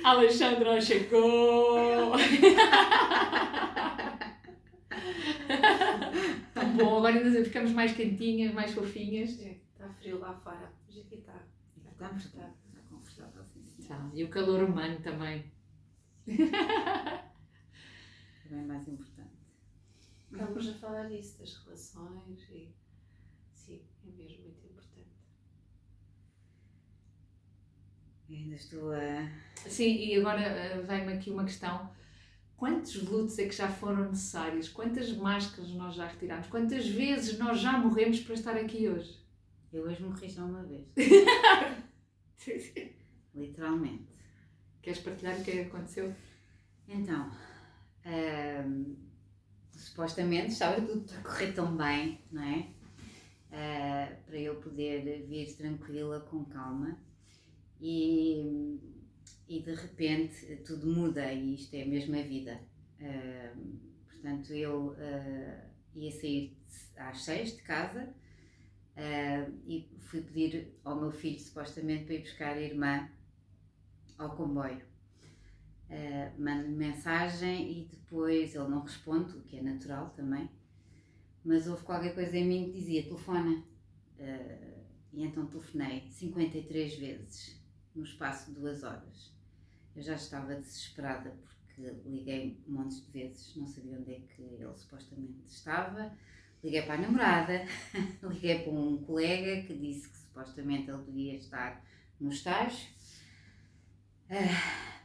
Alexandra chegou! Tão bom, agora ainda ficamos mais quentinhas, mais fofinhas. Está frio lá fora, mas aqui está. Está confortável, sim. Tá. E o calor humano também. Também é mais importante. Estamos a falar disso, das relações e sim, é mesmo muito importante. Eu ainda estou a... Sim, e agora vem-me aqui uma questão. Quantos lutos é que já foram necessários? Quantas máscaras nós já retiramos? Quantas vezes nós já morremos para estar aqui hoje? Eu hoje morri já uma vez. Literalmente. Queres partilhar o que é que aconteceu? Então, supostamente estava tudo a correr tão bem, não é? Para eu poder vir tranquila, com calma. E de repente tudo muda e isto é mesmo a vida. Portanto, eu ia sair às 6 de casa e fui pedir ao meu filho, supostamente, para ir buscar a irmã ao comboio. Mando-lhe mensagem e depois ele não responde, o que é natural também, mas houve qualquer coisa em mim que dizia telefona, e então telefonei 53 vezes no espaço de 2 horas. Eu já estava desesperada porque liguei montes de vezes, não sabia onde é que ele supostamente estava, liguei para a namorada, liguei para um colega que disse que supostamente ele devia estar no estágio.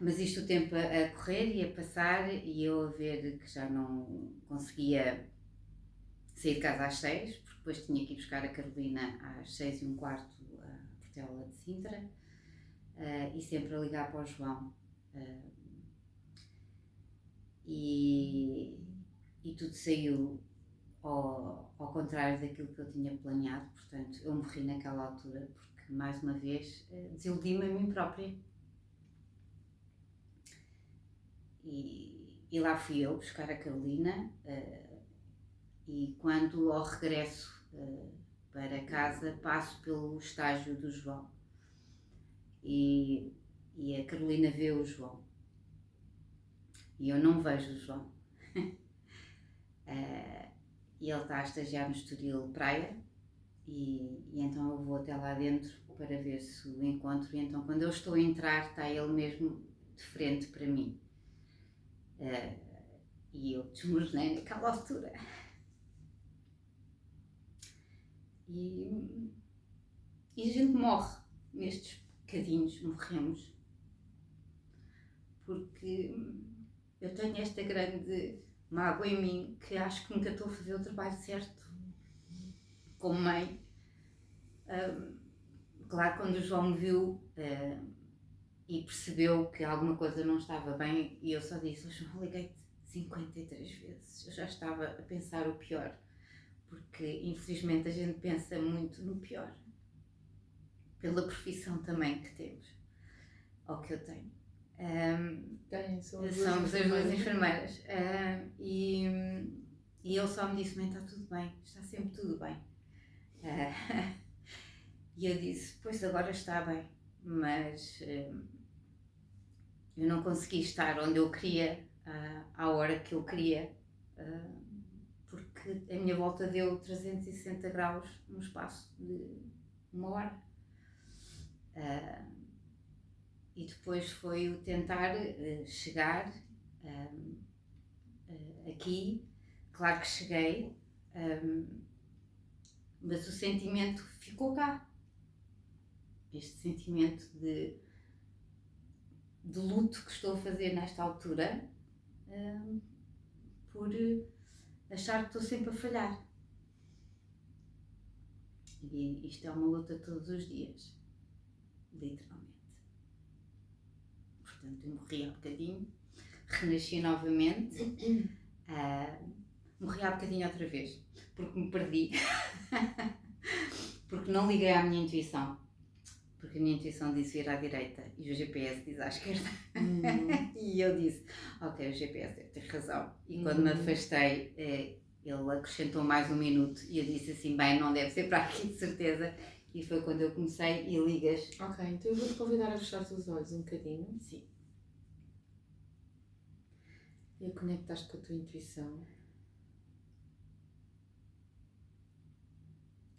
Mas isto o tempo a correr e a passar e eu a ver que já não conseguia sair de casa às 6, porque depois tinha que ir buscar a Carolina às 6:15 à Portela de Sintra, e sempre a ligar para o João. E tudo saiu ao contrário daquilo que eu tinha planeado, portanto eu morri naquela altura porque mais uma vez desiludi-me a mim própria. E lá fui eu buscar a Carolina, e quando ao regresso para casa passo pelo estágio do João e a Carolina vê o João e eu não vejo o João. E ele está a estagiar no Estoril Praia e então eu vou até lá dentro para ver se o encontro, e então quando eu estou a entrar está ele mesmo de frente para mim. E eu desmoronei naquela altura. E a gente morre nestes bocadinhos, morremos. Porque eu tenho esta grande mágoa em mim que acho que nunca estou a fazer o trabalho certo como mãe. Claro, quando o João me viu e percebeu que alguma coisa não estava bem, e eu só disse: João, liguei-te 53 vezes, eu já estava a pensar o pior, porque infelizmente a gente pensa muito no pior, pela profissão também que temos, ou que eu tenho. Somos as duas enfermeiras. E ele só me disse: mãe, está tudo bem, está sempre tudo bem. E eu disse: pois agora está bem, mas eu não consegui estar onde eu queria, à hora que eu queria, porque a minha volta deu 360 graus num espaço de 1 hora. E depois foi o tentar chegar aqui. Claro que cheguei, mas o sentimento ficou cá. Este sentimento de luto que estou a fazer nesta altura, por achar que estou sempre a falhar. E isto é uma luta todos os dias, literalmente. Portanto, eu morri há bocadinho, renasci novamente, morri há bocadinho outra vez, porque me perdi, porque não liguei à minha intuição, porque a minha intuição disse ir à direita e o GPS diz à esquerda. E eu disse: ok, o GPS deve ter razão. E quando me afastei, ele acrescentou mais 1 minuto e eu disse assim: bem, não deve ser para aqui de certeza. E foi quando eu comecei e ligas. Ok, então eu vou-te convidar a fechar os olhos um bocadinho. Sim. E a conectar-te com a tua intuição.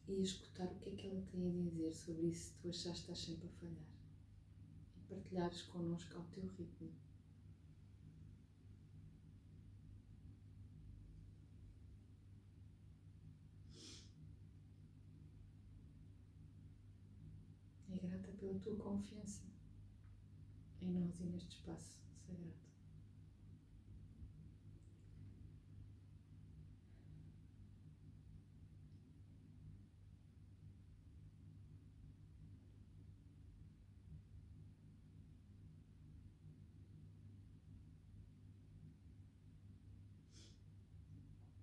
E a escutar o que é que ela tem a dizer sobre isso se tu achaste que estás sempre a falhar. E partilhares connosco ao teu ritmo. E grata pela tua confiança em nós e neste espaço sagrado.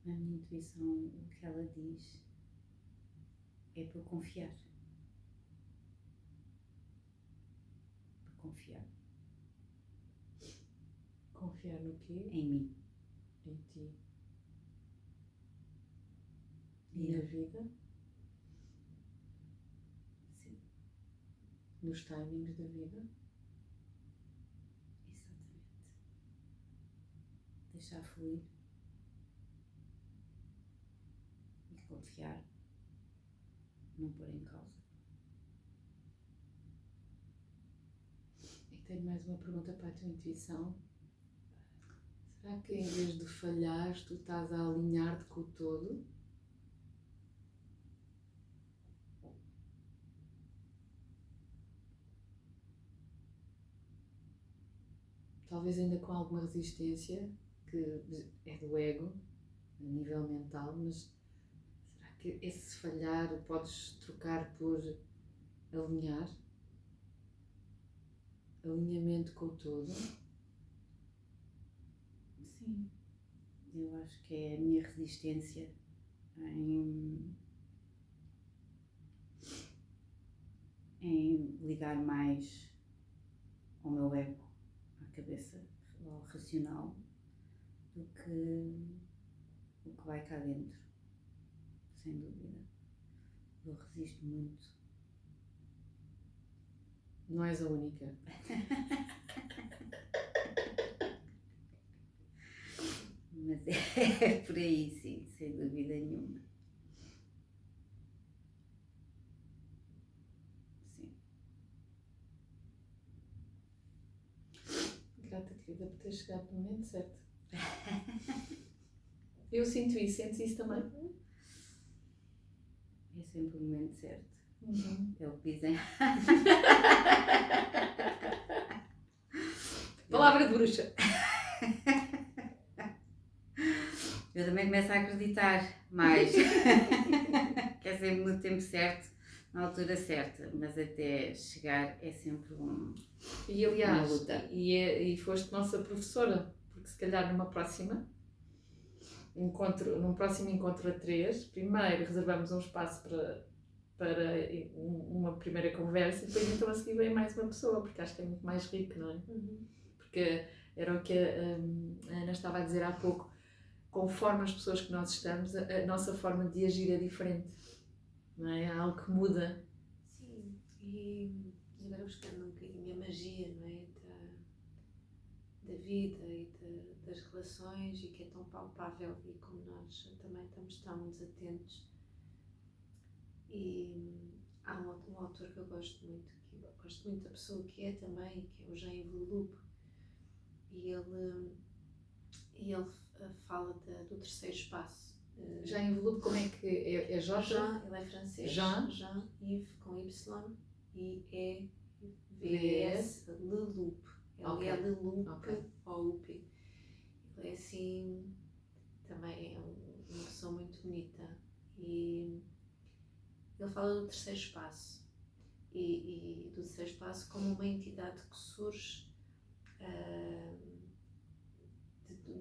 A minha intuição, o que ela diz é para confiar. Para confiar. Confiar no quê? Em mim. Em ti. E E na eu. vida? Sim, Nos timings da vida? exatamente. Deixar fluir. E confiar. Não pôr em causa. E tenho mais uma pergunta para a tua intuição. Será que em vez de falhares, tu estás a alinhar-te com o todo? Talvez ainda com alguma resistência, que é do ego, a nível mental, mas será que esse falhar podes trocar por alinhar? Alinhamento com o todo? Sim. Eu acho que é a minha resistência em ligar mais ao meu ego, à cabeça, ao racional, do que o que vai cá dentro, sem dúvida. Eu resisto muito. Não és a única. Mas é por aí, sim, sem dúvida nenhuma. Sim. Grata, querida, por ter chegado no momento certo. Eu sinto isso, sentes isso também? É sempre o momento certo. Uhum. É o que dizem. Palavra de bruxa. Eu também começo a acreditar mais. Que é sempre no tempo certo, na altura certa, mas até chegar é sempre E aliás, uma luta. e foste nossa professora, porque se calhar num próximo encontro a três, primeiro reservamos um espaço para uma primeira conversa e depois então a seguir vem mais uma pessoa, porque acho que é muito mais rico, não é? Porque era o que a Ana estava a dizer há pouco, conforme as pessoas que nós estamos, a nossa forma de agir é diferente, não é? Há algo que muda. Sim, e agora buscando um bocadinho a magia, não é? Da vida e das relações, e que é tão palpável, e como nós também estamos tão desatentos. E há um autor que eu gosto muito da pessoa que é também, que é o Jean Leloup, e ele fala do terceiro espaço. Já envelope, como é que é Jorge? Jean, ele é francês. Jean Yves com Y e E-V-S Leloup. Ele é Leloup ou UP. Ele é assim, também é uma pessoa muito bonita, e ele fala do terceiro espaço e do terceiro espaço como uma entidade que surge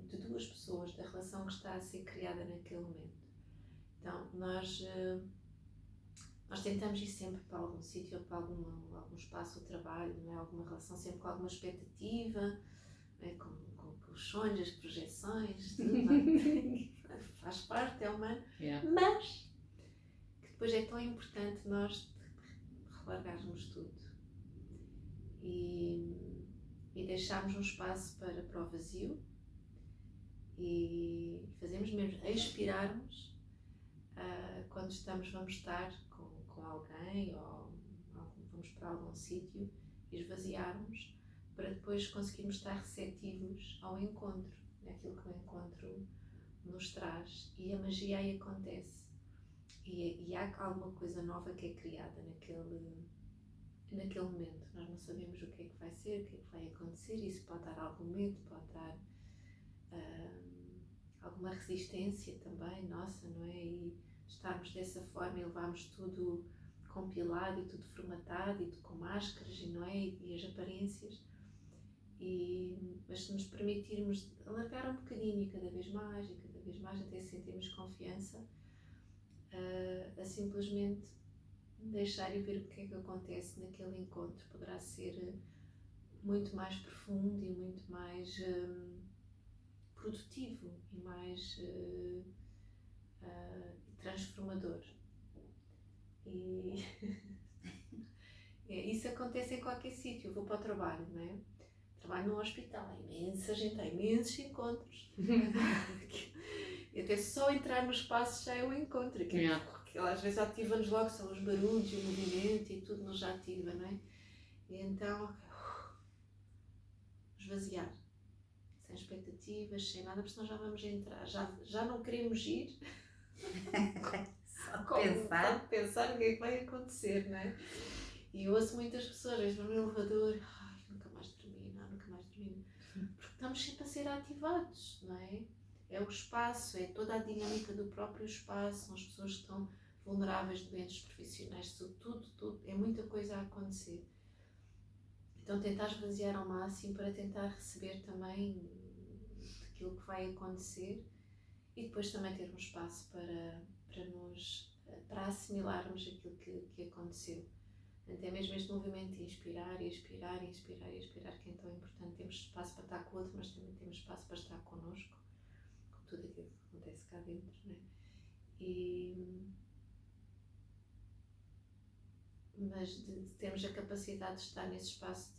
de duas pessoas, da relação que está a ser criada naquele momento. Então nós tentamos ir sempre para algum sítio ou para algum espaço ou trabalho, não é? Alguma relação, sempre com alguma expectativa, não é? com os sonhos, as projeções, tudo, não é? Faz parte, é humano, Yeah. mas que depois é tão importante nós relargarmos tudo e deixarmos um espaço para o vazio e fazemos mesmo, expirarmos quando vamos estar com alguém ou vamos para algum sítio, esvaziarmos para depois conseguirmos estar receptivos ao encontro, naquilo que o encontro nos traz, e a magia aí acontece e há alguma coisa nova que é criada naquele momento. Nós não sabemos o que é que vai ser, o que é que vai acontecer, isso pode dar algum medo, pode dar alguma resistência também nossa, não é? E estarmos dessa forma e levarmos tudo compilado e tudo formatado e tudo com máscaras e, não é? E as aparências, mas se nos permitirmos alargar um bocadinho e cada vez mais até sentirmos confiança, a simplesmente deixar e ver o que é que acontece naquele encontro, poderá ser muito mais profundo e muito mais produtivo e mais transformador. E isso acontece em qualquer sítio. Eu vou para o trabalho, não é? Trabalho num hospital, há imensa gente, há imensos encontros. E até só entrar no espaço já é um encontro. Que às vezes ativa-nos logo, são os barulhos, o movimento e tudo nos ativa, não é? E então, esvaziar. Sem expectativas, sem nada, porque senão já vamos entrar. Já não queremos ir. Só pensar o que é que vai acontecer, não é? E eu ouço muitas pessoas, no elevador, nunca mais termina. Porque estamos sempre a ser ativados, não é? É o espaço, é toda a dinâmica do próprio espaço, são as pessoas que estão vulneráveis, doentes, profissionais, tudo, é muita coisa a acontecer. Então tentar esvaziar ao máximo para tentar receber também aquilo que vai acontecer e depois também ter um espaço para assimilarmos aquilo que aconteceu. Até mesmo este movimento de inspirar e expirar, que é tão importante. Temos espaço para estar com o outro, mas também temos espaço para estar connosco, com tudo aquilo que acontece cá dentro, né? Mas de termos a capacidade de estar nesse espaço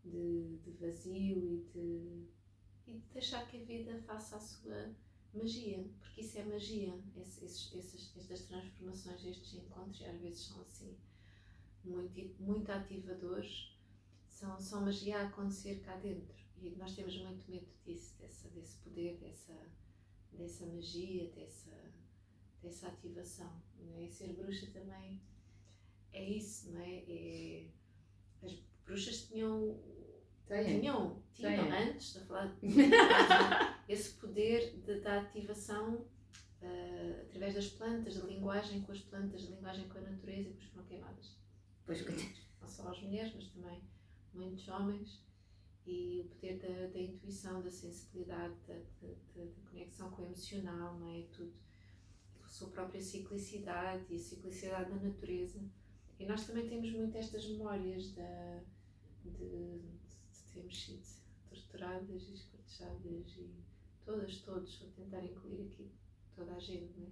de vazio e de deixar que a vida faça a sua magia, porque isso é magia, estas transformações, estes encontros, e às vezes são assim muito ativadores, são magia a acontecer cá dentro, e nós temos muito medo disso, desse poder, dessa magia, dessa ativação, não é? Ser bruxa também é isso, não é? As bruxas tinham antes de falar esse poder da ativação através das plantas, da linguagem com as plantas, da linguagem com a natureza, e depois foram queimadas. Não só as mulheres, mas também muitos homens, e o poder da intuição, da sensibilidade, da conexão com o emocional, não é? Tudo, a sua própria ciclicidade e a ciclicidade da natureza. E nós também temos muito estas memórias de termos sido torturadas e esquartejadas e todos, vou tentar incluir aqui toda a gente, não é?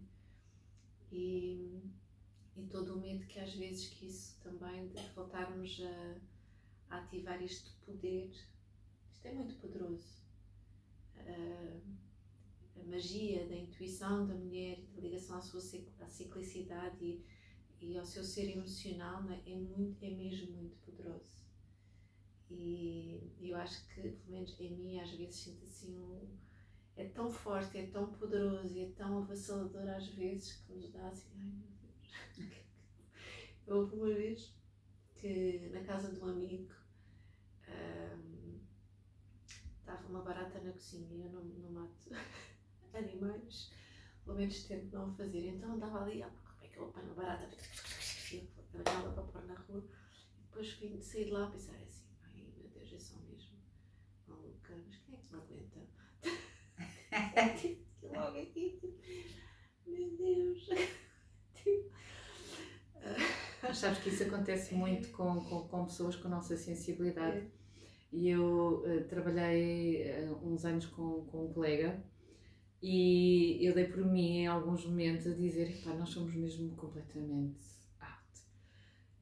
E todo o medo que às vezes que isso também, de voltarmos a ativar este poder, isto é muito poderoso. A magia da intuição da mulher, da ligação à sua ciclicidade e ao seu ser emocional, não é? É mesmo muito poderoso. E eu acho que, pelo menos em mim, às vezes sinto assim é tão forte, é tão poderoso e é tão avassalador às vezes que nos dá assim, ai meu Deus. Houve uma vez que na casa de um amigo estava uma barata na cozinha e eu não mato animais, pelo menos tento não fazer. Então andava ali, como é que eu apanho uma barata? Trabalhava para pôr na rua. E depois vim de sair de lá a pensar assim, ai meu Deus, eu sou mesmo maluca, mas quem é que me aguenta? Logo aqui, meu Deus. Mas sabes que isso acontece muito com pessoas com a nossa sensibilidade. E eu trabalhei uns anos com um colega e eu dei por mim em alguns momentos a dizer, pá, nós somos mesmo completamente out.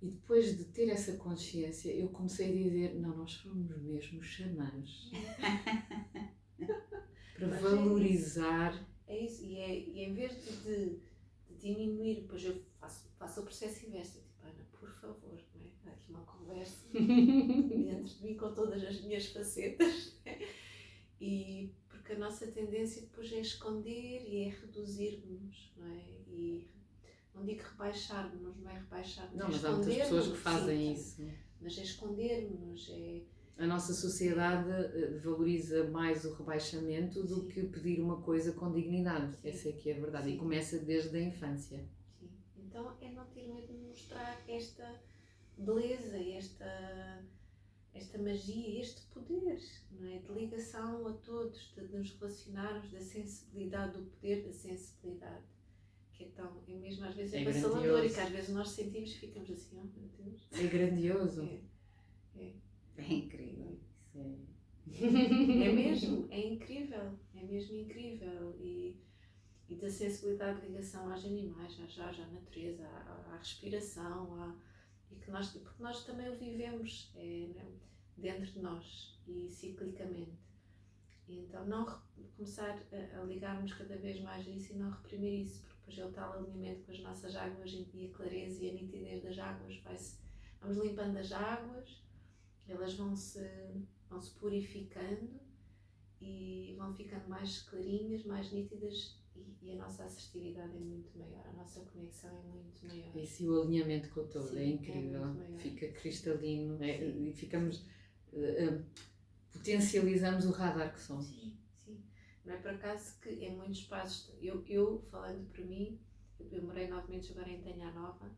E depois de ter essa consciência, eu comecei a dizer, não, nós somos mesmo xamãs. Para Mas valorizar. É isso. E em vez de diminuir, depois eu faço o processo inverso. Tipo, Ana, por favor, não é? Há aqui uma conversa dentro de mim com todas as minhas facetas. E porque a nossa tendência depois é esconder e é reduzir-nos, não é? E não digo rebaixar-nos, não é rebaixar-nos. Não, mas há muitas pessoas que fazem isso. Mas é esconder-nos, A nossa sociedade valoriza mais o rebaixamento do que pedir uma coisa com dignidade. Sim. Essa é que é a verdade. Sim. E começa desde a infância. Sim. Então é não ter medo de mostrar esta beleza, esta magia, este poder, não é? De ligação a todos, de nos relacionarmos, da sensibilidade, do poder da sensibilidade. Que é mesmo às vezes avassalador e que às vezes nós sentimos e ficamos assim, oh meu Deus. É grandioso. É incrível. É mesmo, é incrível, é mesmo incrível. E da sensibilidade de ligação aos animais, à natureza, à respiração, porque nós também o vivemos dentro de nós e ciclicamente. E então não começar a ligarmos cada vez mais a isso e não reprimir isso, porque depois é o tal alinhamento com as nossas águas e a clareza e a nitidez das águas. Vamos limpando as águas, elas vão-se purificando e vão ficando mais clarinhas, mais nítidas e a nossa assertividade é muito maior, a nossa conexão é muito maior. Esse o alinhamento com o todo. Sim, é incrível, fica cristalino e ficamos, potencializamos o radar que somos. Sim, sim. Não é por acaso que em muitos espaços, eu falando por mim, eu morei 9 meses agora em Tenha Nova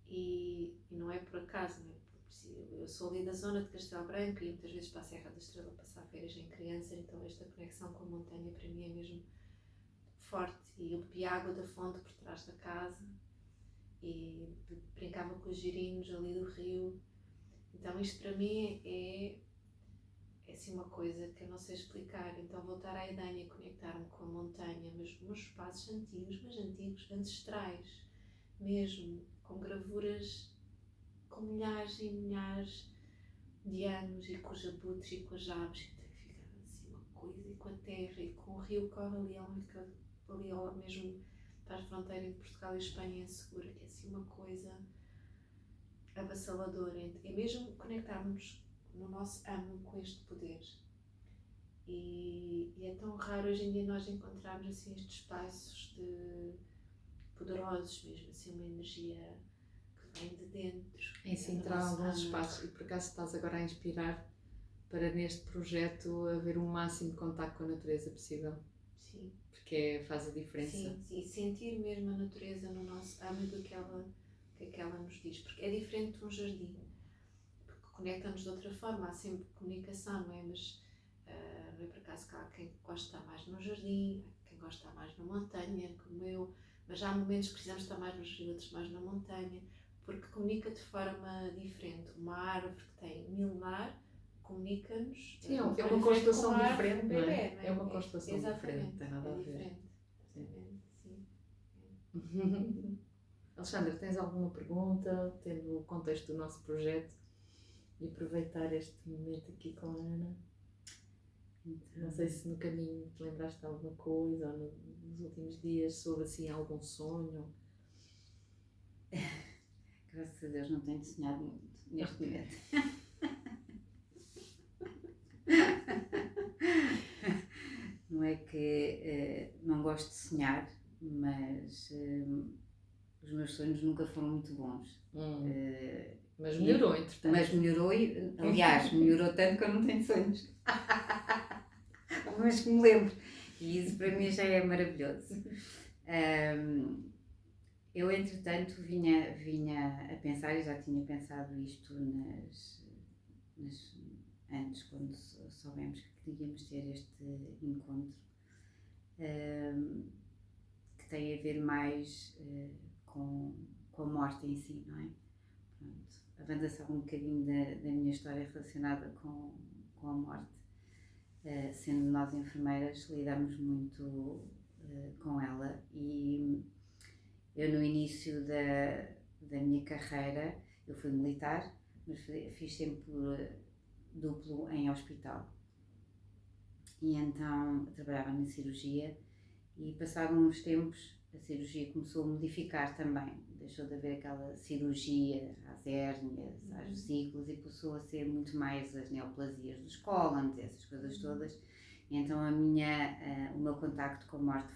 e não é por acaso, não é? Eu sou ali da zona de Castelo Branco e muitas vezes para a Serra da Estrela passar férias em criança, então esta conexão com a montanha para mim é mesmo forte. E eu bebia água da fonte por trás da casa e brincava com os girinos ali do rio. Então isto para mim é assim uma coisa que eu não sei explicar. Então voltar à Edanha, conectar-me com a montanha, mas nos espaços antigos, ancestrais mesmo, com gravuras com milhares e milhares de anos e com os abutres e com as aves, então fica assim uma coisa, e com a terra e com o rio que corre ali mesmo para a fronteira entre Portugal e Espanha em Segura, que é assim uma coisa avassaladora. É mesmo conectarmos no nosso âmago com este poder. E é tão raro hoje em dia nós encontrarmos assim estes espaços poderosos mesmo, assim uma energia vem de dentro. Em Sintra há alguns espaços, e por acaso estás agora a inspirar para neste projeto haver o máximo de contacto com a natureza possível. Sim. Porque faz a diferença. Sim, e sentir mesmo a natureza no nosso âmago do que ela nos diz, porque é diferente de um jardim, porque conecta-nos de outra forma, há sempre comunicação, não é? Mas não é por acaso que há quem gosta de estar mais no jardim, quem gosta de estar mais na montanha, como eu, mas há momentos que precisamos estar mais no jardim, outros mais na montanha, porque comunica de forma diferente. Uma árvore que tem milenar comunica-nos. Sim, é uma constelação diferente, não é? É uma constelação diferente, não tem nada a ver. Sim. Alexandra, tens alguma pergunta, tendo o contexto do nosso projeto e aproveitar este momento aqui com a Ana? Não sei se no caminho te lembraste de alguma coisa ou nos últimos dias soube assim algum sonho. Graças a Deus não tenho sonhado muito neste momento. Não é que não gosto de sonhar, mas os meus sonhos nunca foram muito bons. Mas melhorou, entretanto. Mas melhorou, aliás, melhorou tanto que eu não tenho sonhos. Mas que me lembro. E isso para mim já é maravilhoso. Eu, entretanto, vinha a pensar, e já tinha pensado isto antes, quando soubemos que queríamos ter este encontro, que tem a ver mais com a morte em si, não é? Pronto, avançar um bocadinho da minha história relacionada com a morte. Sendo nós enfermeiras, lidamos muito com ela, e eu no início da minha carreira Eu fui militar, mas fiz sempre duplo em hospital. E então trabalhava na cirurgia e passados uns tempos a cirurgia começou a modificar também. Deixou de haver aquela cirurgia às hérnias, às vesículas e passou a ser muito mais as neoplasias dos cólons, essas coisas todas. E então o meu contacto com a morte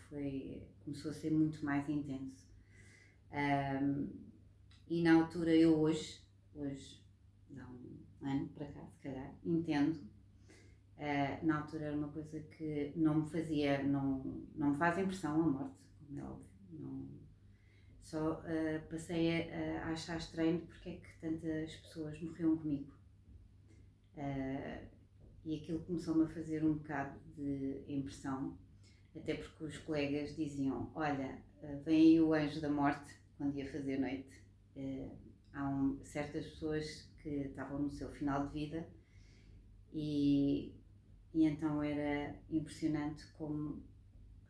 começou a ser muito mais intenso. E na altura eu hoje, há um ano para cá se calhar, entendo. Na altura era uma coisa que não me fazia, não me faz impressão a morte, como é óbvio. Só passei a achar estranho porque é que tantas pessoas morriam comigo. E aquilo começou-me a fazer um bocado de impressão, até porque os colegas diziam, olha, vem aí o anjo da morte quando ia fazer noite. Há certas pessoas que estavam no seu final de vida e então era impressionante como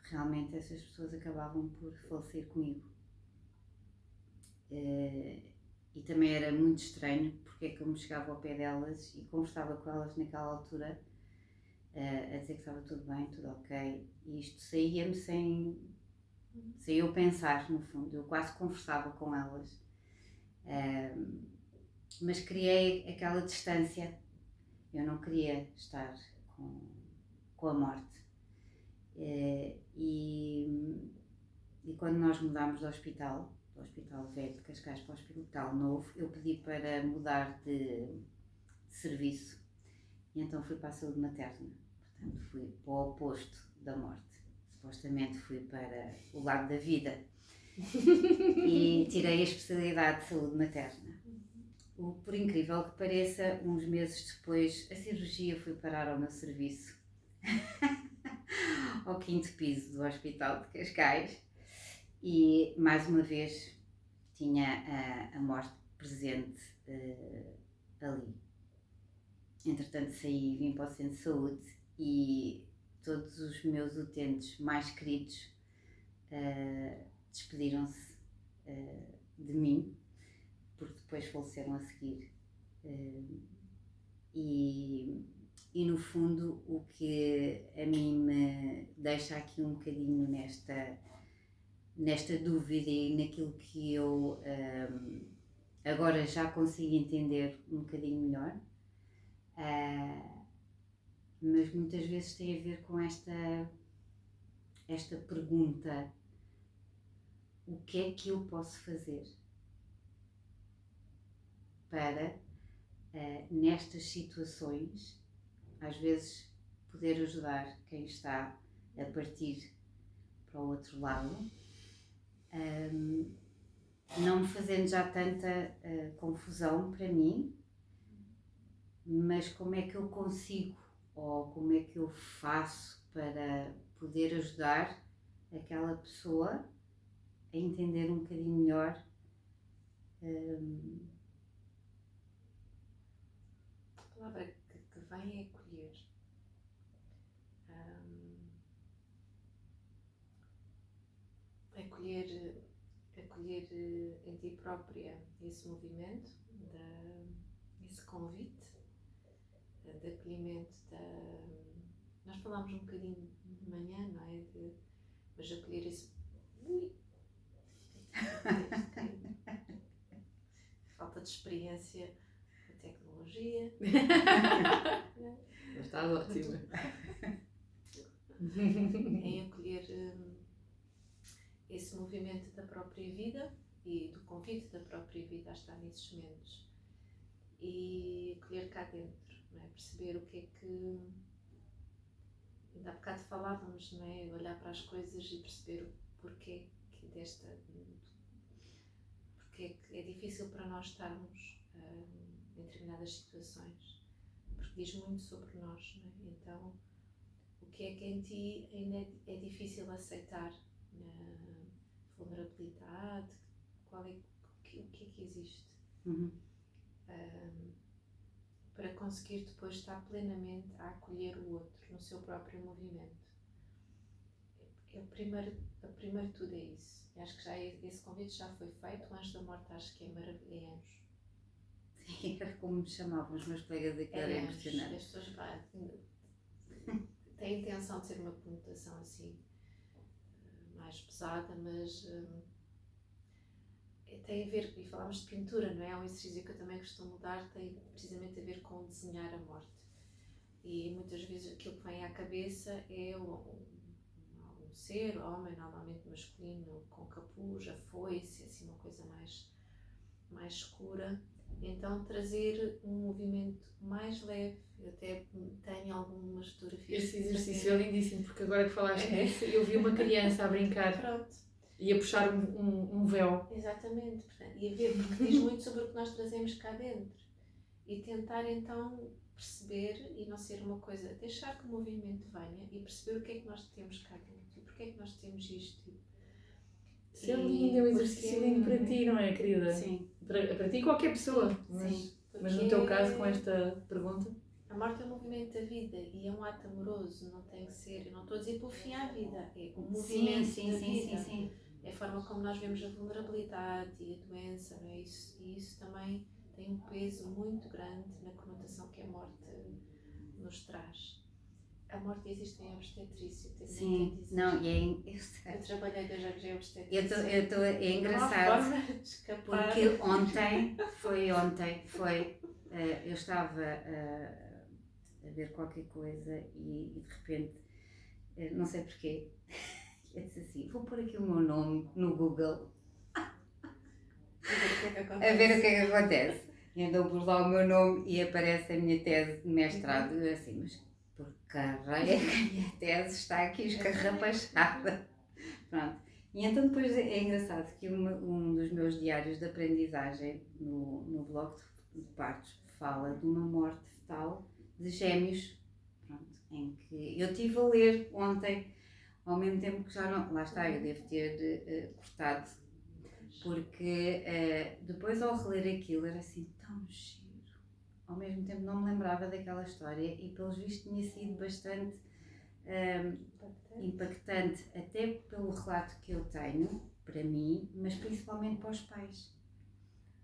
realmente essas pessoas acabavam por falecer comigo. E também era muito estranho porque é que eu me chegava ao pé delas e conversava com elas naquela altura a dizer que estava tudo bem, tudo ok, e isto saía-me sem eu pensar, no fundo. Eu quase conversava com elas, mas criei aquela distância. Eu não queria estar com a morte. E quando nós mudámos do Hospital Velho de Cascais para o Hospital Novo, eu pedi para mudar de serviço e então fui para a saúde materna. Portanto, fui para o oposto da morte. Supostamente fui para o lado da vida e tirei a especialidade de saúde materna. Por incrível que pareça, uns meses depois, a cirurgia foi parar ao meu serviço, ao 5º piso do Hospital de Cascais, e mais uma vez tinha a morte presente ali. Entretanto saí e vim para o centro de saúde e todos os meus utentes mais queridos despediram-se de mim, porque depois faleceram a seguir. E no fundo o que a mim me deixa aqui um bocadinho nesta dúvida e naquilo que eu agora já consigo entender um bocadinho melhor, mas muitas vezes tem a ver com esta pergunta: o que é que eu posso fazer para nestas situações às vezes poder ajudar quem está a partir para o outro lado, não me fazendo já tanta confusão para mim, mas como é que eu consigo ou como é que eu faço para poder ajudar aquela pessoa a entender um bocadinho melhor a palavra que vem é acolher. Acolher em ti própria esse movimento, esse convite de acolhimento nós falámos um bocadinho de manhã, não é? Mas acolher esse... falta de experiência da tecnologia. Mas estás ótima. Em acolher esse movimento da própria vida e do convite da própria vida a estar nesses momentos e acolher cá dentro, não é? Perceber o que é que ainda há bocado falávamos, não é? Olhar para as coisas e perceber o porquê que porque é que é difícil para nós estarmos em determinadas situações, porque diz muito sobre nós, não é? Então o que é que em ti ainda é difícil aceitar? Vulnerabilidade, o que é que existe? Para conseguir depois estar plenamente a acolher o outro no seu próprio movimento. A primeiro tudo é isso. Eu acho que esse convite já foi feito. O Anjo da Morte acho que é anjo. Era como me chamavam os meus colegas aqui, era impressionante. As pessoas têm a intenção de ser uma conotação assim mais pesada, mas tem a ver, e falámos de pintura, não é? É um exercício que eu também costumo dar, tem precisamente a ver com desenhar a morte. E muitas vezes aquilo que vem à cabeça é um ser, homem, normalmente masculino, com capuz, a foice, assim uma coisa mais escura. Então trazer um movimento mais leve. Eu até tenho algumas fotografias. Esse exercício é lindíssimo, porque agora que falaste nisso, eu vi uma criança a brincar. Pronto. E a puxar um véu. Exatamente, portanto, e a ver, porque diz muito sobre o que nós trazemos cá dentro. E tentar então perceber e não ser uma coisa, deixar que o movimento venha e perceber o que é que nós temos cá dentro e porque é que nós temos isto. Isso é lindo, é um exercício lindo para ti, não é, querida? Sim. Para ti e qualquer pessoa. Mas no teu caso, com esta pergunta. A morte é um movimento da vida e é um ato amoroso, não tem que ser, eu não estou a dizer por fim à vida, é um movimento da vida. Sim. É a forma como nós vemos a vulnerabilidade e a doença, não é? E isso também tem um peso muito grande na conotação que a morte nos traz. A morte existe em obstetrícia. Sim, não, e é... Eu trabalhei 2 anos em obstetrícia. É engraçado, não há forma de escapar. porque ontem, eu estava a ver qualquer coisa e de repente, não sei porquê, eu disse assim, vou pôr aqui o meu nome no Google a ver o que é que acontece. E então pus lá o meu nome e aparece a minha tese de mestrado. E eu assim, mas por caralho é que a minha tese está aqui escarrapachada. Pronto. E então depois é engraçado que um dos meus diários de aprendizagem no blog de partos fala de uma morte fetal de gêmeos, pronto, em que eu estive a ler ontem, ao mesmo tempo que já não... Lá está, eu devo ter cortado, porque depois ao reler aquilo era assim tão giro. Ao mesmo tempo não me lembrava daquela história e pelos vistos tinha sido bastante impactante, até pelo relato que eu tenho, para mim, mas principalmente para os pais.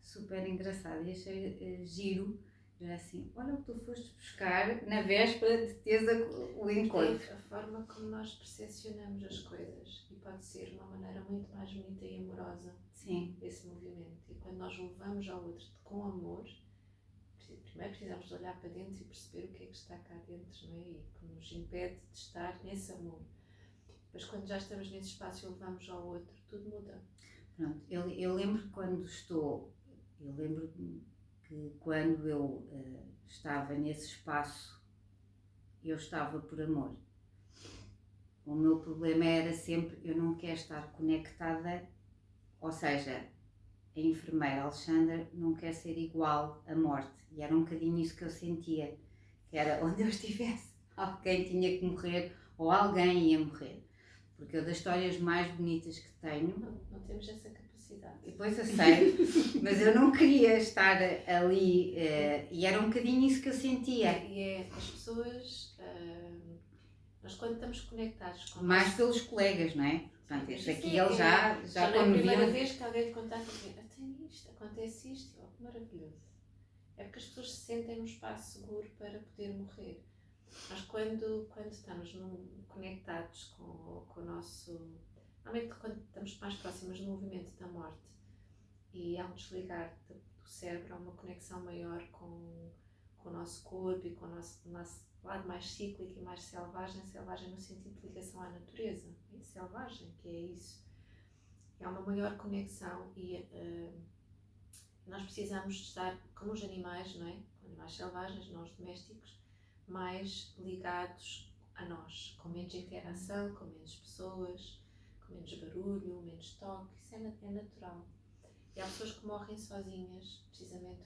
Super engraçado, e achei giro. Era assim, olha o que tu foste buscar na véspera de teres o encontro. É a forma como nós percepcionamos as coisas e pode ser uma maneira muito mais bonita e amorosa. Sim. Esse movimento. E quando nós o levamos ao outro com amor, primeiro precisamos de olhar para dentro e perceber o que é que está cá dentro, não é? E que nos impede de estar nesse amor. Mas quando já estamos nesse espaço e o levamos ao outro, tudo muda. Pronto, eu lembro quando que quando eu estava nesse espaço, eu estava por amor. O meu problema era sempre, eu não quero estar conectada, ou seja, a enfermeira Alexandra não quer ser igual à morte. E era um bocadinho isso que eu sentia, que era onde eu estivesse, alguém tinha que morrer ou alguém ia morrer. Porque eu das histórias mais bonitas que tenho... Não temos essa capacidade. Depois eu sei, mas eu não queria estar ali e era um bocadinho isso que eu sentia. E as pessoas, nós quando estamos conectados com... Mais pelos colegas, não é? Portanto, isto aqui eles já não é a primeira vez que alguém te contasse assim, tem isto, acontece isto, oh, que maravilhoso. É porque as pessoas se sentem num espaço seguro para poder morrer. Nós quando estamos conectados com o nosso... Normalmente quando estamos mais próximas do movimento da morte e há um desligar do cérebro, há uma conexão maior com o nosso corpo e com o nosso lado mais cíclico e mais selvagem no sentido de ligação à natureza, é selvagem, que é isso. Há uma maior conexão e nós precisamos de estar como os animais, não é? Animais selvagens, não os domésticos, mais ligados a nós, com menos interação, com menos pessoas, com menos barulho, menos toque, isso é natural. E há pessoas que morrem sozinhas, precisamente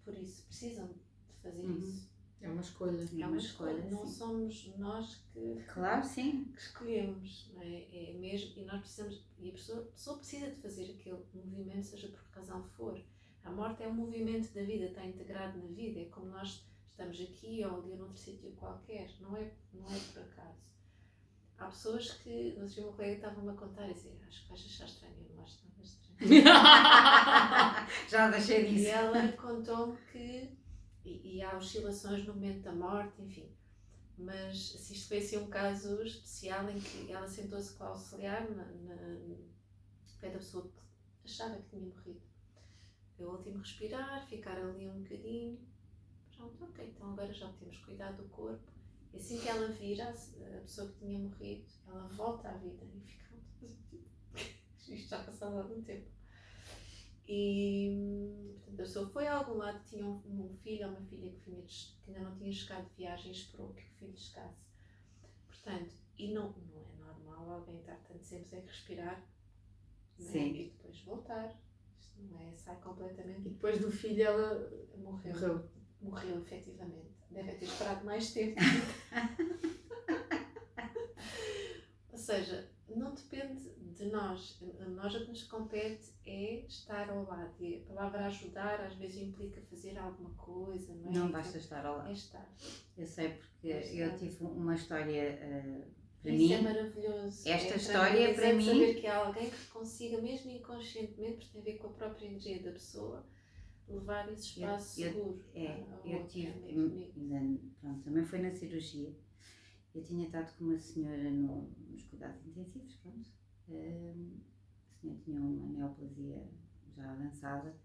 por isso, precisam de fazer isso. É uma escolha. É uma escolha. Não somos nós que, claro, sim, que escolhemos, não é? É mesmo, e nós precisamos, e a pessoa precisa de fazer aquele movimento, seja por que razão for. A morte é um movimento da vida, está integrado na vida, é como nós estamos aqui ou ali noutro sítio qualquer, não é por acaso. há pessoas que, não sei, o meu colega estava-me a contar e dizer, acho que vais achar estranho, eu não acho nada estranho. Já deixei E disso. ela contou-me que, e há oscilações no momento da morte, enfim, mas se isto foi assim um caso especial em que ela sentou-se com o auxiliar pé da pessoa que achava que tinha morrido. Deu o último respirar, ficar ali um bocadinho, pronto, ok, então agora já temos cuidado do corpo. E assim que ela vira a pessoa que tinha morrido, ela volta à vida e fica isto já passou algum tempo. E portanto, a pessoa foi a algum lado, tinha um filho ou uma filha que ainda não tinha chegado de viagem e esperou que o filho chegasse. Portanto, e não é normal alguém estar tanto tempo sem respirar, Sim. E depois voltar. Isto não é, sai completamente. E depois do filho ela Morreu, efetivamente. Deve ter esperado mais tempo. Ou seja, não depende de nós. Nós o que nos compete é estar ao lado. E a palavra ajudar às vezes implica fazer alguma coisa, não é? Não basta estar ao lado. É estar. Eu sei porque eu tive uma história para isso mim. é maravilhoso. Esta história para mim. Saber que há alguém que consiga, mesmo inconscientemente, porque tem a ver com a própria energia da pessoa, levar esse espaço seguro. Eu tive, pronto, também foi na cirurgia. Eu tinha estado com uma senhora nos cuidados intensivos, pronto. A senhora tinha uma neoplasia já avançada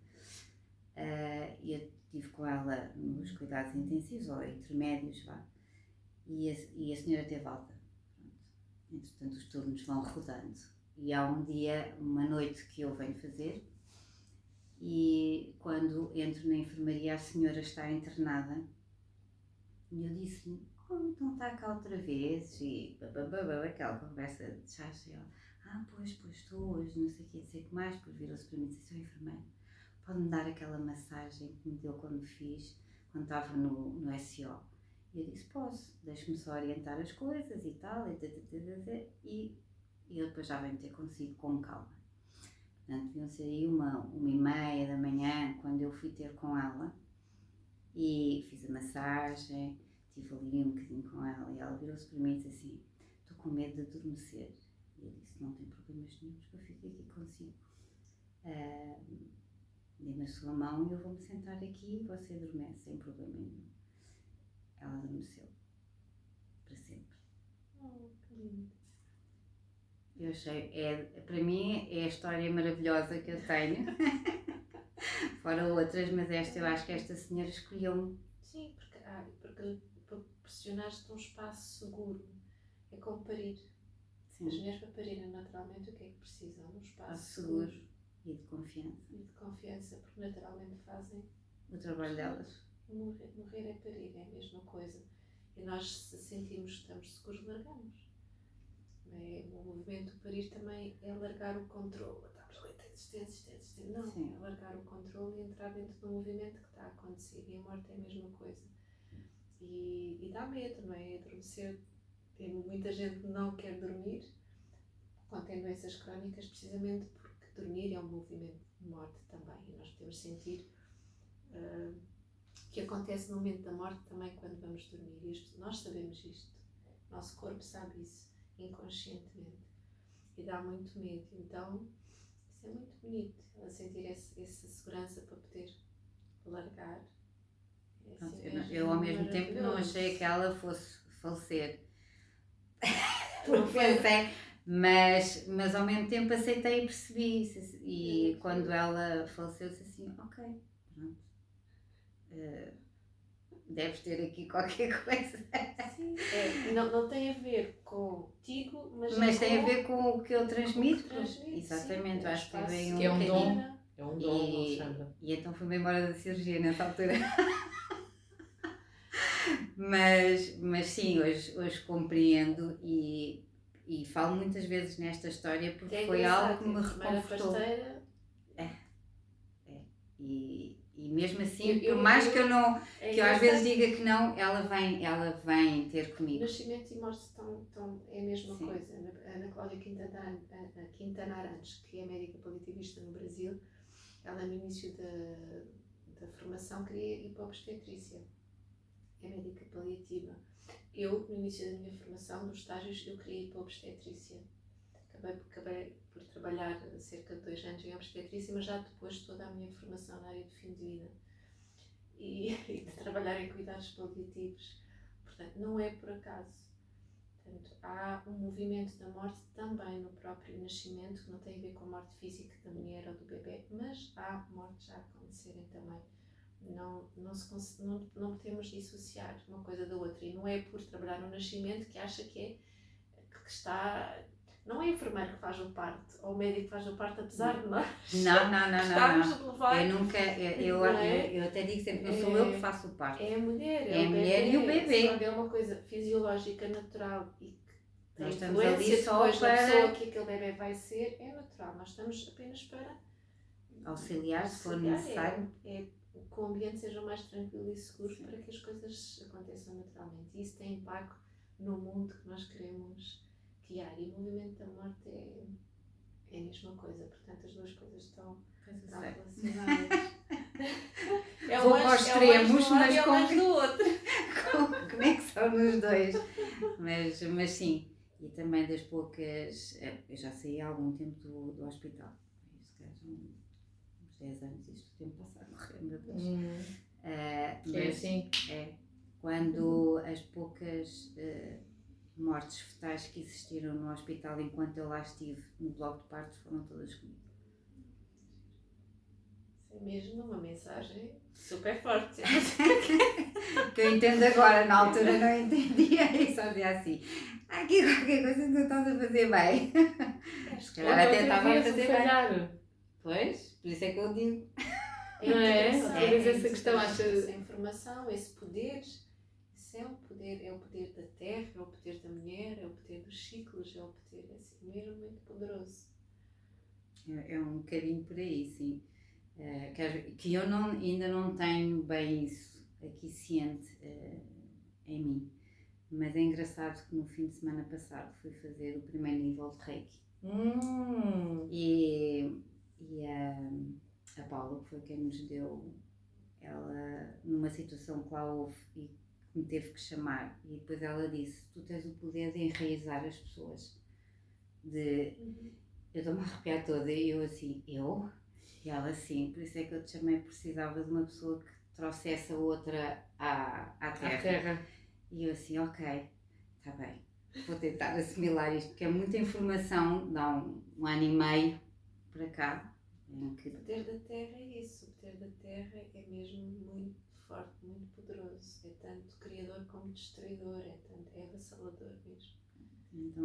e eu estive com ela nos cuidados intensivos, ou intermédios, vá, e a senhora teve alta. Pronto. Entretanto, os turnos vão rodando. E há uma noite que eu venho fazer, e quando entro na enfermaria a senhora está internada, e eu disse-lhe, então está cá outra vez, e aquela conversa de chacha, e ela, pois estou hoje, não sei o que mais, por virou-se para mim e disse, seu enfermeiro, pode-me dar aquela massagem que me deu quando estava no SO? E eu disse, posso, deixe-me só orientar as coisas e tal, e eu depois já venho ter consigo com calma. Portanto, deviam ser aí 1h30 da manhã, quando eu fui ter com ela, e fiz a massagem, estive ali um bocadinho com ela, e ela virou-se para mim e disse assim, estou com medo de adormecer. E eu disse, não tem problemas nenhums, que eu fico aqui consigo. Dê-me a sua mão e eu vou-me sentar aqui e você adormece, sem problema nenhum. Ela adormeceu, para sempre. Que lindo. Eu achei, para mim é a história maravilhosa que eu tenho. Fora outras, mas eu acho que esta senhora escolheu-me. Sim, porque proporcionaste um espaço seguro. É como parir. Sim. As mulheres para parirem naturalmente o que é que precisam? Um espaço seguro. E de confiança. E de confiança, porque naturalmente fazem o trabalho delas. Morrer é parir, é a mesma coisa. E nós, se sentimos que estamos seguros, largamos. O movimento do parir também é largar o controle. Estamos ali, existência. Não, sim. É largar o controle e entrar dentro do movimento que está a acontecer. E a morte é a mesma coisa. E dá medo, não é? Adormecer. Tem muita gente que não quer dormir quando tem doenças crónicas, precisamente porque dormir é um movimento de morte também. E nós podemos sentir que acontece no momento da morte também quando vamos dormir. E nós sabemos isto. Nosso corpo sabe isso, inconscientemente. E dá muito medo. Então, isso é muito bonito. Ela sentir essa segurança para poder largar. Eu ao mesmo tempo não achei que ela fosse falecer. Mas ao mesmo tempo aceitei e percebi. E quando ela faleceu, disse assim, ok, pronto. Deves ter aqui qualquer coisa. Sim, não tem a ver contigo, mas tem a ver com o que eu transmito. Exatamente, sim, acho que teve que é um dom. É um dom, Alexandra. E então fui-me embora da cirurgia nessa altura. mas sim, hoje compreendo e falo muitas vezes nesta história porque foi algo que me reconfortou. E mesmo assim, por mais que eu às vezes diga que não, ela vem ter comigo. Nascimento e morte é a mesma coisa. A Ana Cláudia Quintana Arantes, que é médica paliativista no Brasil, ela no início da formação queria ir para a obstetrícia. É médica paliativa. eu, no início da minha formação, dos estágios, eu queria ir para a obstetrícia. Acabei por trabalhar cerca de 2 anos em obstetrícia, mas já depois de toda a minha formação na área de fim de vida e de trabalhar em cuidados paliativos. Portanto, não é por acaso. Portanto, há um movimento da morte também no próprio nascimento, que não tem a ver com a morte física da mulher ou do bebê, mas há mortes a acontecerem também. Não podemos dissociar uma coisa da outra, e não é por trabalhar no nascimento que acha que está... Não é a enfermeira que faz o parto, ou o médico que faz o parto, apesar de nós estarmos a levar. Eu até digo sempre, não sou eu que faço o parto. É a mulher, é a mulher e o bebê. Quando é uma coisa fisiológica, natural e que tem nós estamos influência ali só depois para... da pessoa que aquele bebê vai ser, é natural. Nós estamos apenas para auxiliar, se for necessário. Que o ambiente seja o mais tranquilo e seguro para que as coisas aconteçam naturalmente. E isso tem impacto no mundo que nós queremos guiar. E o movimento da morte é a mesma coisa. Portanto, as duas coisas estão relacionadas. Vou para os extremos, mas com do outro. Com conexão nos dois. Mas sim, e também das poucas... Eu já saí há algum tempo do hospital. Se calhar uns 10 anos, isto o tempo passado, morreu, meu Deus. Mas sim. Quando as poucas mortes fetais que existiram no hospital enquanto eu lá estive no bloco de partos foram todas comigo. Isso é mesmo uma mensagem super forte. Que eu entendo agora, na altura não entendia e só dizia assim: aqui qualquer coisa que não estás a fazer bem. Se calhar até estava a fazer bem. Pois, por isso é que eu digo. Não é? Essa questão, essa informação, esse poder, isso é o poder da terra, é o poder da mulher, é o poder dos ciclos, é o poder, é assim, mesmo muito poderoso. É um bocadinho por aí, sim. Que eu ainda não tenho bem isso aqui ciente em mim. Mas é engraçado que no fim de semana passado fui fazer o primeiro nível de Reiki. E a Paula, que foi quem nos deu, ela, numa situação que lá houve e que me teve que chamar, e depois ela disse: tu tens o poder de enraizar as pessoas. Eu estou-me a arrepiar toda, e eu assim, eu? E ela assim, por isso é que eu te chamei, precisava de uma pessoa que trouxesse a outra à terra. E eu assim, ok, está bem, vou tentar assimilar isto, porque é muita informação, dá um ano e meio para cá. O poder da terra é isso, o poder da terra é mesmo muito forte, muito poderoso, é tanto criador como destruidor, é avassalador mesmo. Então,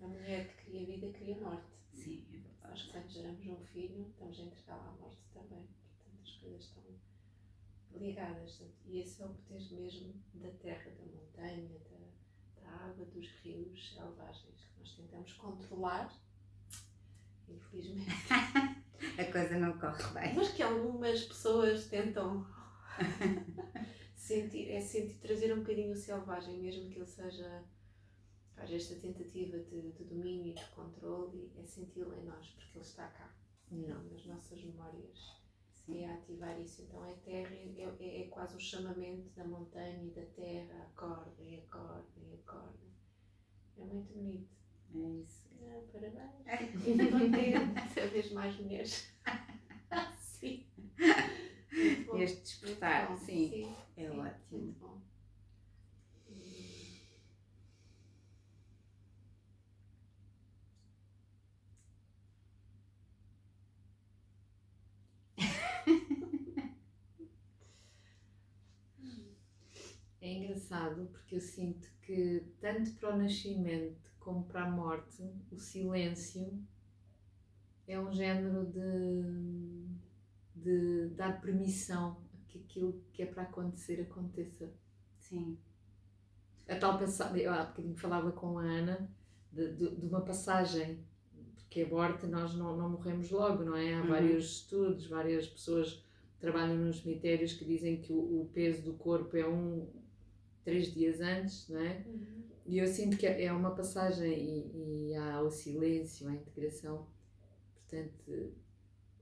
a mulher que cria vida, cria morte. Sim, é verdade. Nós, quando geramos um filho, estamos a entregá-lo à morte também, portanto as coisas estão ligadas, e esse é o poder mesmo da terra, da montanha, da água, dos rios selvagens, que nós tentamos controlar. Infelizmente a coisa não corre bem, mas que algumas pessoas tentam trazer um bocadinho o selvagem, mesmo que ele seja, faz esta tentativa de domínio e de controle, é senti-lo em nós, porque ele está cá, nas nossas memórias. Sim. E a ativar isso. Então a terra é quase o chamamento da montanha e da terra, acorda e acorda e acorda. É muito bonito. É isso. Parabéns. Muito contente. Cada vez mais mulheres. Sim. Este despertar, sim. É ótimo. Muito bom. É engraçado porque eu sinto que tanto para o nascimento como para a morte, o silêncio é um género de dar permissão a que aquilo que é para acontecer aconteça. Sim. A tal passagem, eu há bocadinho falava com a Ana de uma passagem, porque a morte nós não morremos logo, não é? Há vários estudos, várias pessoas trabalham nos cemitérios que dizem que o peso do corpo é 3 dias antes, não é? E eu sinto que é uma passagem e há o silêncio, a integração. Portanto,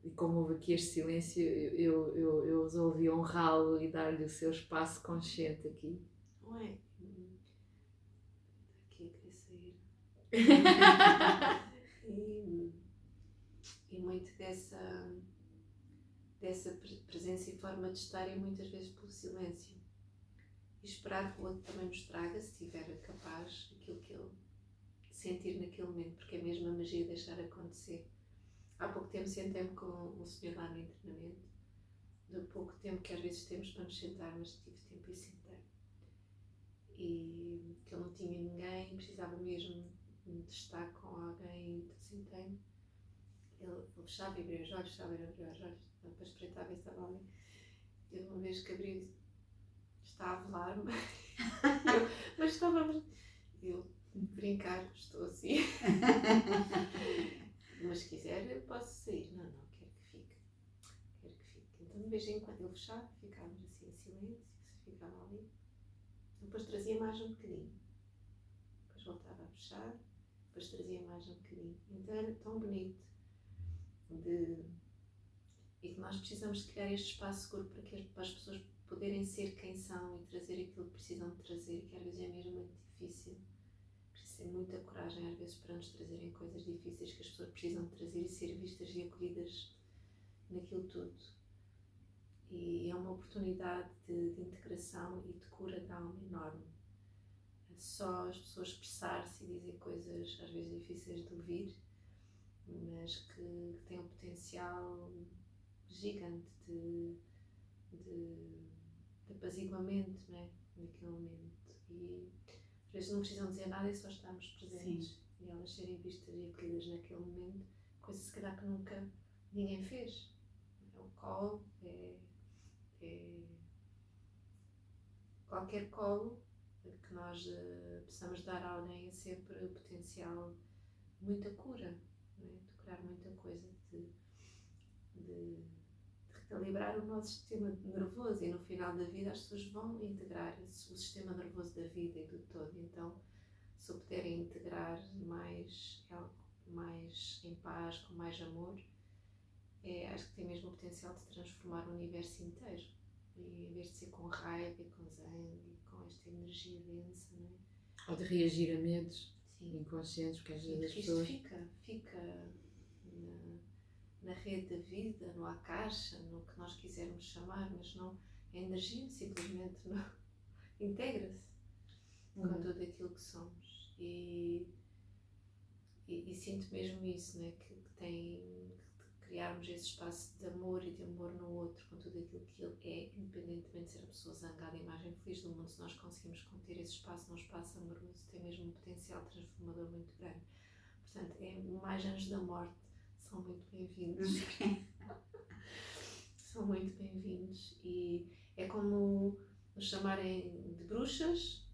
e como houve aqui este silêncio, eu resolvi honrá-lo e dar-lhe o seu espaço consciente aqui. Não é? sair. E muito dessa presença e forma de estar é muitas vezes pelo silêncio. E esperar que o outro também nos traga, se estiver capaz, aquilo que ele sentir naquele momento, porque é mesmo a magia deixar acontecer. Há pouco tempo sentei-me com um senhor lá no internamento, do pouco tempo que às vezes temos para nos sentar, mas tive tempo e sentei. E que ele não tinha ninguém, precisava mesmo de estar com alguém, então sentei-me. Ele fechava e abria os olhos, fechava e abria os olhos, para espreitar ver se estava ali. Eu uma vez que abri, está a velar-me, mas estava... Eu, brincar, estou assim. Mas se quiser, eu posso sair. Não, quero que fique. Então, de vez em quando ele fechava, ficávamos assim em silêncio, ficava ali. Depois trazia mais um bocadinho. Depois voltava a fechar, depois trazia mais um bocadinho. Então era tão bonito. E que nós precisamos de criar este espaço seguro para as pessoas poderem ser quem são e trazer aquilo que precisam de trazer, que às vezes é mesmo muito difícil. Precisa ter muita coragem às vezes para nos trazerem coisas difíceis que as pessoas precisam de trazer e ser vistas e acolhidas naquilo tudo. E é uma oportunidade de integração e de cura da alma enorme. É só as pessoas expressar-se e dizer coisas às vezes difíceis de ouvir, mas que têm um potencial gigante de apaziguamento, não é? Naquele momento. E às vezes não precisam dizer nada e só estamos presentes. Sim. E elas serem vistas e acolhidas naquele momento, coisa se calhar que nunca ninguém fez. O colo qualquer colo que nós possamos dar a alguém é sempre potencial muita cura, não é? De curar muita coisa, de recalibrar o nosso sistema nervoso, e no final da vida as pessoas vão integrar o sistema nervoso da vida e do todo. Então, se o puderem integrar mais em paz, com mais amor, acho que tem mesmo o potencial de transformar o universo inteiro. E em vez de ser com raiva e com zangue, com esta energia densa, não é? Ou de reagir a medos. Sim. Inconscientes, porque às vezes as pessoas... fica na rede da vida, no Akasha, no que nós quisermos chamar, mas não, a energia simplesmente não integra-se com tudo aquilo que somos. E sinto mesmo isso, né? Que criarmos esse espaço de amor e de amor no outro, com tudo aquilo que ele é, independentemente de ser a pessoa zangada e mais infeliz do mundo. Se nós conseguimos conter esse espaço num espaço amoroso, tem mesmo um potencial transformador muito grande. Portanto, mais anjos da morte são muito bem-vindos. São muito bem-vindos. E é como nos chamarem de bruxas.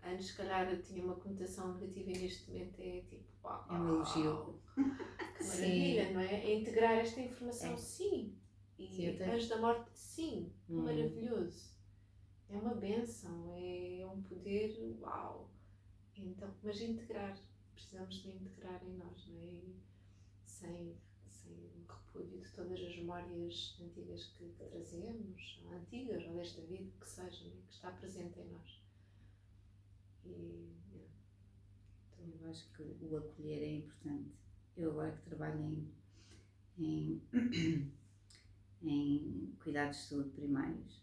Antes, se calhar, tinha uma conotação negativa e neste momento é tipo, uau, é um elogio. Que maravilha, sim. Não é? É integrar esta informação, sim. E anjos da morte, sim. Maravilhoso. É uma bênção, é um poder, uau. Então, mas integrar, precisamos de integrar em nós, não é? E sem repúdio de todas as memórias antigas que trazemos, antigas ou desta vida, que seja, né? Que está presente em nós. Então, eu acho que o acolher é importante. Eu agora que trabalho em cuidados de saúde primários,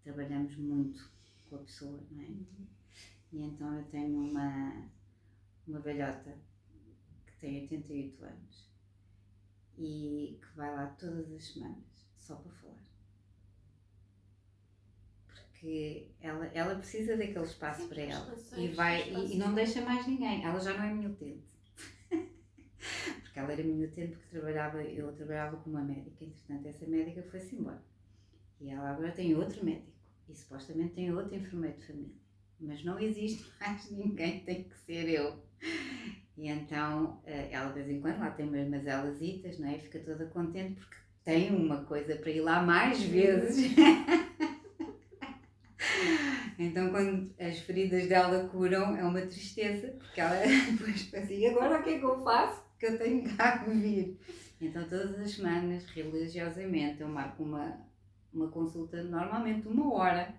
trabalhamos muito com a pessoa, não é? E então eu tenho uma velhota que tem 88 anos e que vai lá todas as semanas só para falar. Porque ela precisa daquele espaço. Sim, para ela e não deixa mais ninguém. Ela já não é minha utente. Porque ela era minha utente porque eu trabalhava com uma médica, entretanto essa médica foi-se embora. E ela agora tem outro médico e supostamente tem outro enfermeiro de família. Mas não existe mais ninguém, tem que ser eu. E então ela de vez em quando lá tem umas elasitas, não é? Fica toda contente porque tem uma coisa para ir lá mais vezes. Então, quando as feridas dela curam, é uma tristeza, porque ela depois pensa, e agora o que é que eu faço? Que eu tenho cá que vir. Então, todas as semanas, religiosamente, eu marco uma consulta, normalmente 1 hora,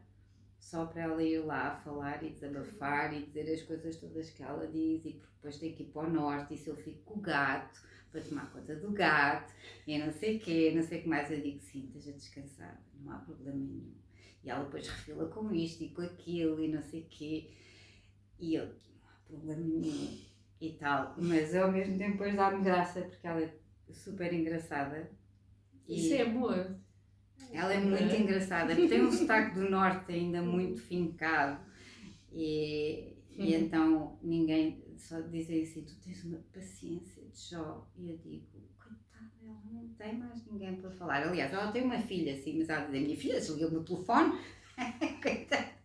só para ela ir lá falar e desabafar e dizer as coisas todas que ela diz, e depois tem que ir para o norte, e se eu fico com o gato, para tomar conta do gato, e não sei o quê, não sei o que mais. Eu digo, sim, esteja descansada, não há problema nenhum. E ela depois refila com isto e com aquilo e não sei o quê, e eu, não há problema nenhum e tal, mas ao mesmo tempo depois dá-me graça, porque ela é super engraçada. Isso é amor. Ela é muito engraçada, porque tem um sotaque do norte ainda muito fincado, e então ninguém, só dizem assim, tu tens uma paciência de Jó, e eu digo, coitada, ela não tem mais ninguém para falar. Aliás, ela tem uma filha, assim, mas ela diz, a minha filha desligou-me o telefone, coitada.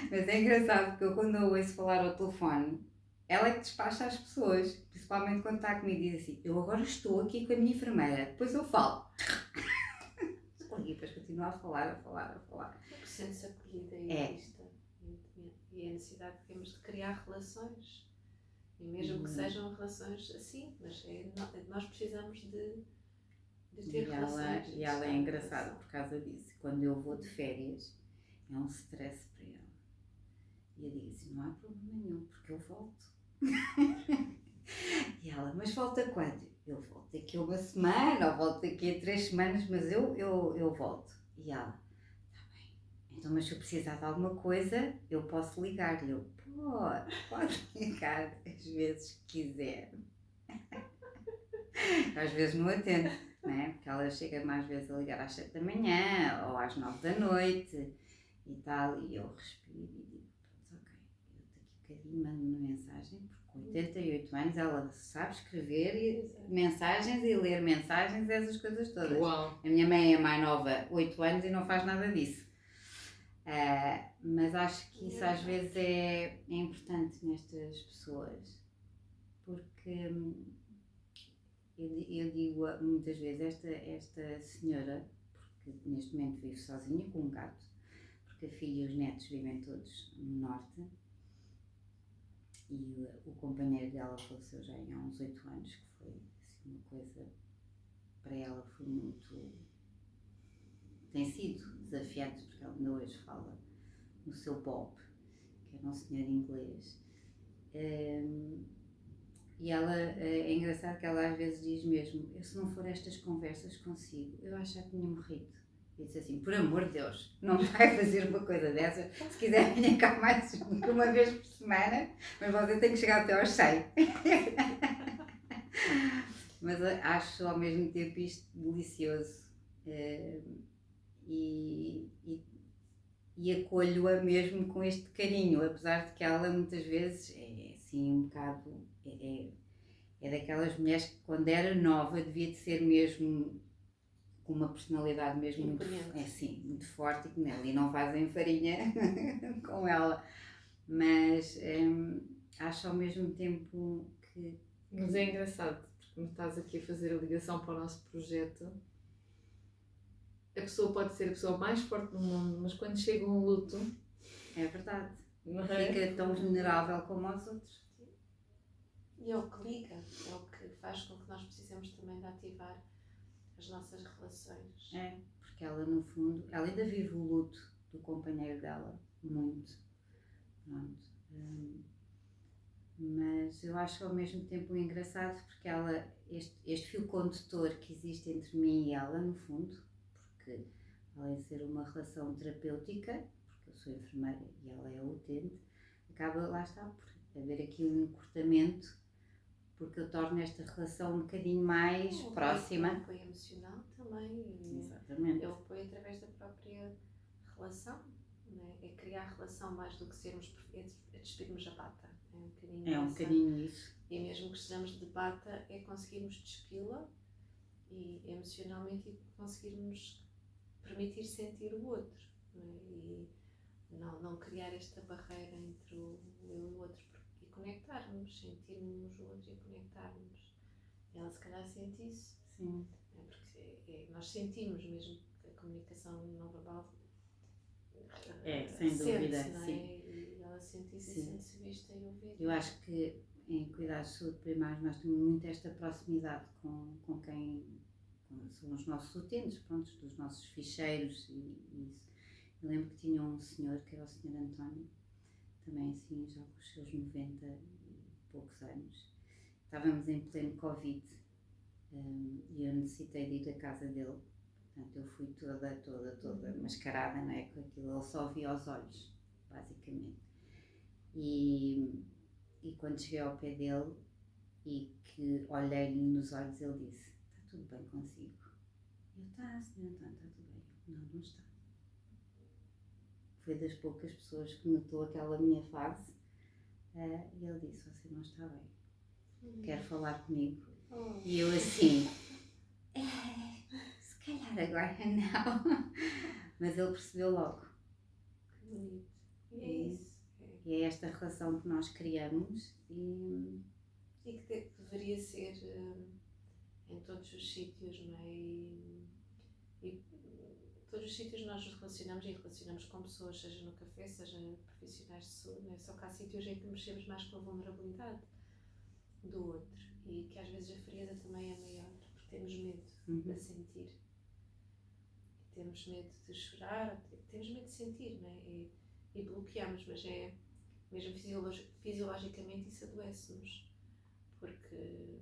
Mas é engraçado, porque eu quando eu ouço falar ao telefone, ela é que despacha as pessoas, principalmente quando está comigo, e diz assim, eu agora estou aqui com a minha enfermeira, depois eu falo. E depois continua a falar. Porque sente-se acolhida e vista. E a necessidade que temos de criar relações. E mesmo que sejam relações assim, mas nós precisamos de ter relações. E ela é engraçada por causa disso. Quando eu vou de férias, é um stress para ela. E eu digo assim, não há problema nenhum, porque eu volto. E ela, mas volta quando? Eu volto daqui a uma semana, ou volto daqui a 3 semanas, mas eu volto. E ela, está bem, então mas se eu precisar de alguma coisa, eu posso ligar-lhe. Eu, pode ligar às vezes que quiser. Às vezes não atendo, né? Porque ela chega mais vezes a ligar às 7 da manhã, ou às 9 da noite, e tal, e eu respiro e digo, pronto, ok, eu daqui a bocadinho mando uma mensagem, porque com 88 anos ela sabe escrever mensagens e ler mensagens, essas coisas todas. Uau. A minha mãe é mais nova, 8 anos, e não faz nada disso. Mas acho que isso às vezes é importante nestas pessoas, porque eu digo muitas vezes, esta senhora, porque neste momento vive sozinha com um gato, porque a filha e os netos vivem todos no norte, e o companheiro dela faleceu já há uns 8 anos, que foi assim, uma coisa, para ela foi muito, tem sido desafiante, porque ela ainda hoje fala no seu Bob, que era um senhor inglês, e ela, é engraçado que ela às vezes diz mesmo, eu se não for estas conversas consigo, eu acho que tinha morrido. E disse assim, por amor de Deus, não vai fazer uma coisa dessa, se quiser venha cá mais que uma vez por semana, mas você tem que chegar até aos 100. Mas acho ao mesmo tempo isto delicioso, e acolho-a mesmo com este carinho, apesar de que ela muitas vezes é assim um bocado, é daquelas mulheres que quando era nova devia de ser mesmo com uma personalidade mesmo muito, muito forte, e não fazem farinha com ela, mas acho ao mesmo tempo que... Mas é engraçado, porque como estás aqui a fazer a ligação para o nosso projeto, a pessoa pode ser a pessoa mais forte do mundo, mas quando chega um luto... É verdade, fica tão vulnerável como aos outros. E é o que liga, é o que faz com que nós precisamos também de ativar as nossas relações. É, porque ela no fundo, ela ainda vive o luto do companheiro dela, muito. Pronto. Mas eu acho ao mesmo tempo engraçado, porque ela, este fio condutor que existe entre mim e ela, no fundo, porque além de ser uma relação terapêutica, porque eu sou enfermeira e ela é utente, acaba, lá está, por haver aqui um encurtamento, porque eu torno esta relação um bocadinho mais próxima. O apoio emocional também. Exatamente. É o apoio através da própria relação, né? É criar relação mais do que sermos, é despirmos a bata. É um bocadinho isso. E mesmo que estejamos de bata, é conseguirmos despi-la e emocionalmente e conseguirmos permitir sentir o outro, né? E não criar esta barreira entre eu e o outro, e conectarmos, sentirmos o outro e conectarmos. Ela se calhar sente isso. Sim. Porque nós sentimos mesmo que a comunicação não verbal sem dúvida, não é? sim. E ela sente isso, sim. E sente-se vista e ouvida. Eu acho que em cuidados de saúde primários nós temos muito esta proximidade com quem são os nossos utentes, pronto, dos nossos ficheiros e isso. Eu lembro que tinha um senhor, que era o Sr. António, também assim, já com os seus 90 e poucos anos. Estávamos em pleno Covid e eu necessitei de ir à casa dele. Portanto, eu fui toda mascarada, não é? Com aquilo, ele só via os olhos, basicamente. E quando cheguei ao pé dele e que olhei-lhe nos olhos, ele disse: está tudo bem consigo? Eu: está, Sr. António, está tudo bem. Não está. Foi das poucas pessoas que notou aquela minha fase e ele disse: você não está bem, quer falar comigo? E eu assim, se calhar agora não. Mas ele percebeu logo. Que bonito. E é isso. E é esta relação que nós criamos e que deveria ser em todos os sítios, não é? E todos os sítios nós nos relacionamos com pessoas, seja no café, seja profissionais de saúde, não é? Só que há sítios em que mexemos mais com a vulnerabilidade do outro e que às vezes a frieza também é maior, porque temos medo de sentir. Temos medo de chorar, temos medo de sentir, não é? E bloqueamos, mas é mesmo fisiologicamente isso adoece-nos, porque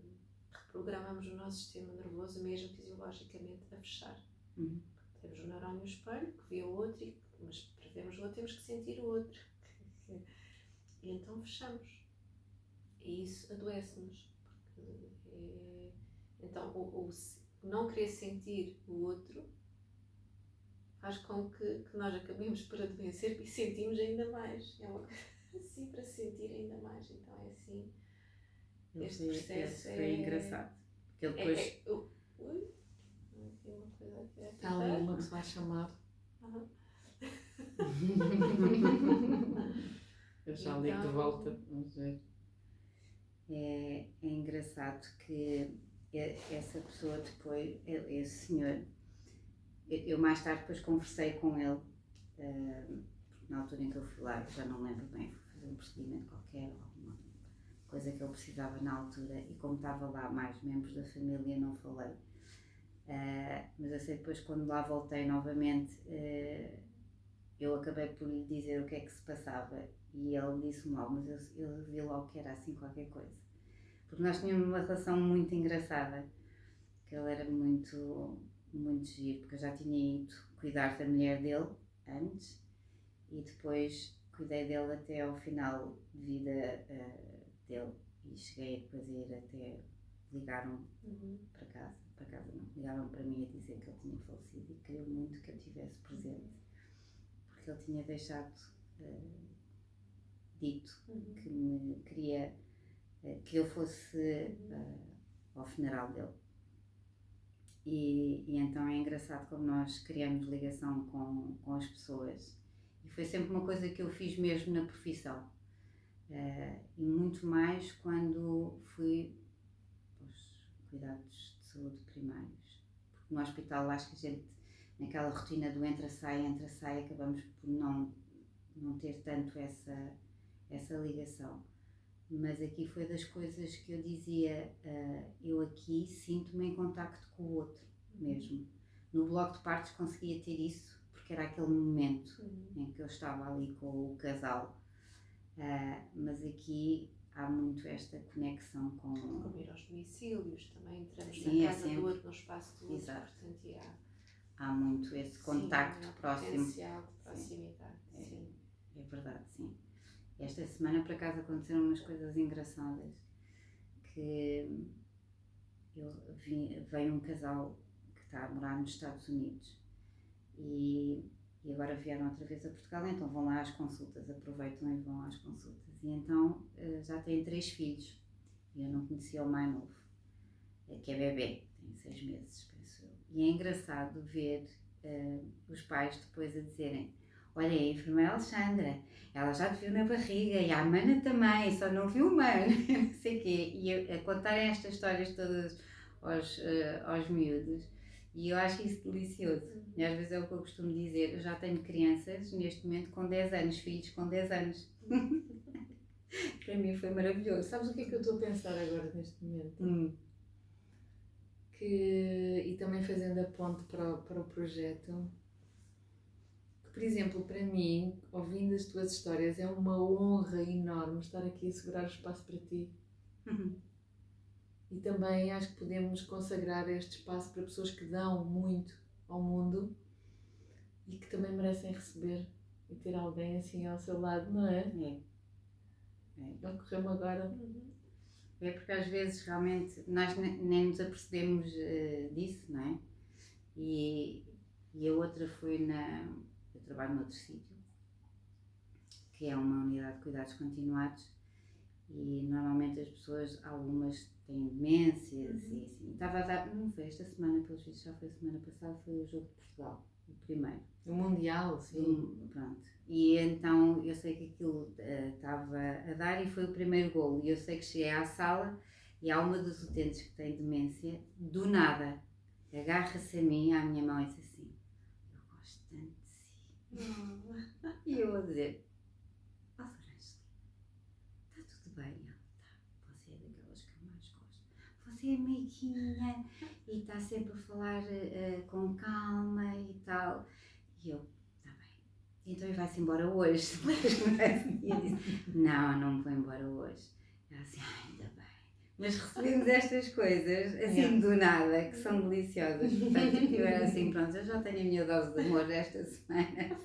reprogramamos o nosso sistema nervoso mesmo fisiologicamente a fechar. Temos o neurónio espelho que vê o outro, mas para vermos o outro temos que sentir o outro. E então fechamos. E isso adoece-nos. Então o não querer sentir o outro faz com que nós acabemos por adoecer e sentimos ainda mais. É uma coisa assim para sentir ainda mais. Então é assim. Este processo foi engraçado. Porque ele depois. Está ali uma pessoa a chamar. Eu já ligo de volta. Vamos ver. É engraçado que essa pessoa depois, esse senhor, eu mais tarde depois conversei com ele, na altura em que eu fui lá, já não lembro bem, fui fazer um procedimento qualquer, alguma coisa que ele precisava na altura, e como estava lá mais membros da família não falei. Mas eu sei depois quando lá voltei novamente, eu acabei por lhe dizer o que é que se passava e ele disse-me logo, mas eu vi logo que era assim qualquer coisa. Porque nós tínhamos uma relação muito engraçada, que ele era muito, muito giro, porque eu já tinha ido cuidar da mulher dele antes e depois cuidei dele até ao final de vida dele e cheguei depois a ir até, ligaram para casa não, ligaram para mim a dizer que ele tinha falecido e queriam muito que eu estivesse presente, porque ele tinha deixado dito que me queria que eu fosse ao funeral dele. E então é engraçado como nós criamos ligação com as pessoas e foi sempre uma coisa que eu fiz mesmo na profissão e muito mais quando fui aos cuidados de saúde primários, porque no hospital acho que a gente naquela rotina do entra-sai acabamos por não ter tanto essa ligação. Mas aqui foi das coisas que eu dizia, eu aqui sinto-me em contacto com o outro mesmo. No bloco de partos conseguia ter isso, porque era aquele momento em que eu estava ali com o casal, mas aqui há muito esta conexão com... Como ir aos domicílios, também entramos Sim, na casa do outro, no espaço do outro, exato. Portanto, há muito esse contacto próximo. Potencial de proximidade, sim. É verdade, sim. Esta semana, por acaso, aconteceram umas coisas engraçadas, que veio um casal que está a morar nos Estados Unidos e agora vieram outra vez a Portugal, então vão lá às consultas, aproveitam e vão às consultas. E então já têm 3 filhos e eu não conhecia o mais novo, que é bebê, tem 6 meses, penso eu. E é engraçado ver os pais depois a dizerem: olha, a enfermeira Alexandra, ela já te viu na barriga e a Mana também, só não viu o Mano, não sei o quê. E a contarem estas histórias todas aos miúdos. E eu acho isso delicioso. E às vezes é o que eu costumo dizer, eu já tenho crianças neste momento com 10 anos, filhos com 10 anos. Para mim foi maravilhoso. Sabes o que é que eu estou a pensar agora neste momento? E também fazendo a ponte para o projeto, por exemplo, para mim, ouvindo as tuas histórias, é uma honra enorme estar aqui a segurar o espaço para ti. E também acho que podemos consagrar este espaço para pessoas que dão muito ao mundo e que também merecem receber e ter alguém assim ao seu lado, não é? Ocorreu-me agora. É porque às vezes realmente nós nem nos apercebemos disso, não é? E a outra foi eu trabalho noutro sítio, que é uma unidade de cuidados continuados, e normalmente as pessoas, algumas têm demências e assim. Estava a dar, não foi esta semana, pelos vistos já foi a semana passada, foi o jogo de Portugal, o primeiro. O Mundial, sim. Pronto. E então eu sei que aquilo estava a dar e foi o primeiro golo. E eu sei que cheguei à sala e há uma dos utentes que tem demência, do nada, agarra-se a mim, à minha mão e diz assim: eu gosto tanto de si. E eu a dizer: ó Sorangeli, está tudo bem? Ela: tá, você é daquelas que eu mais gosto. Você é meiguinha e está sempre a falar com calma e tal. E eu: tá bem, então ele vai-se embora hoje. E eu disse: não me vou embora hoje. Ela assim: ainda bem. Mas recebemos estas coisas, assim, do nada, que são deliciosas. Portanto, eu era assim: pronto, eu já tenho a minha dose de amor esta semana.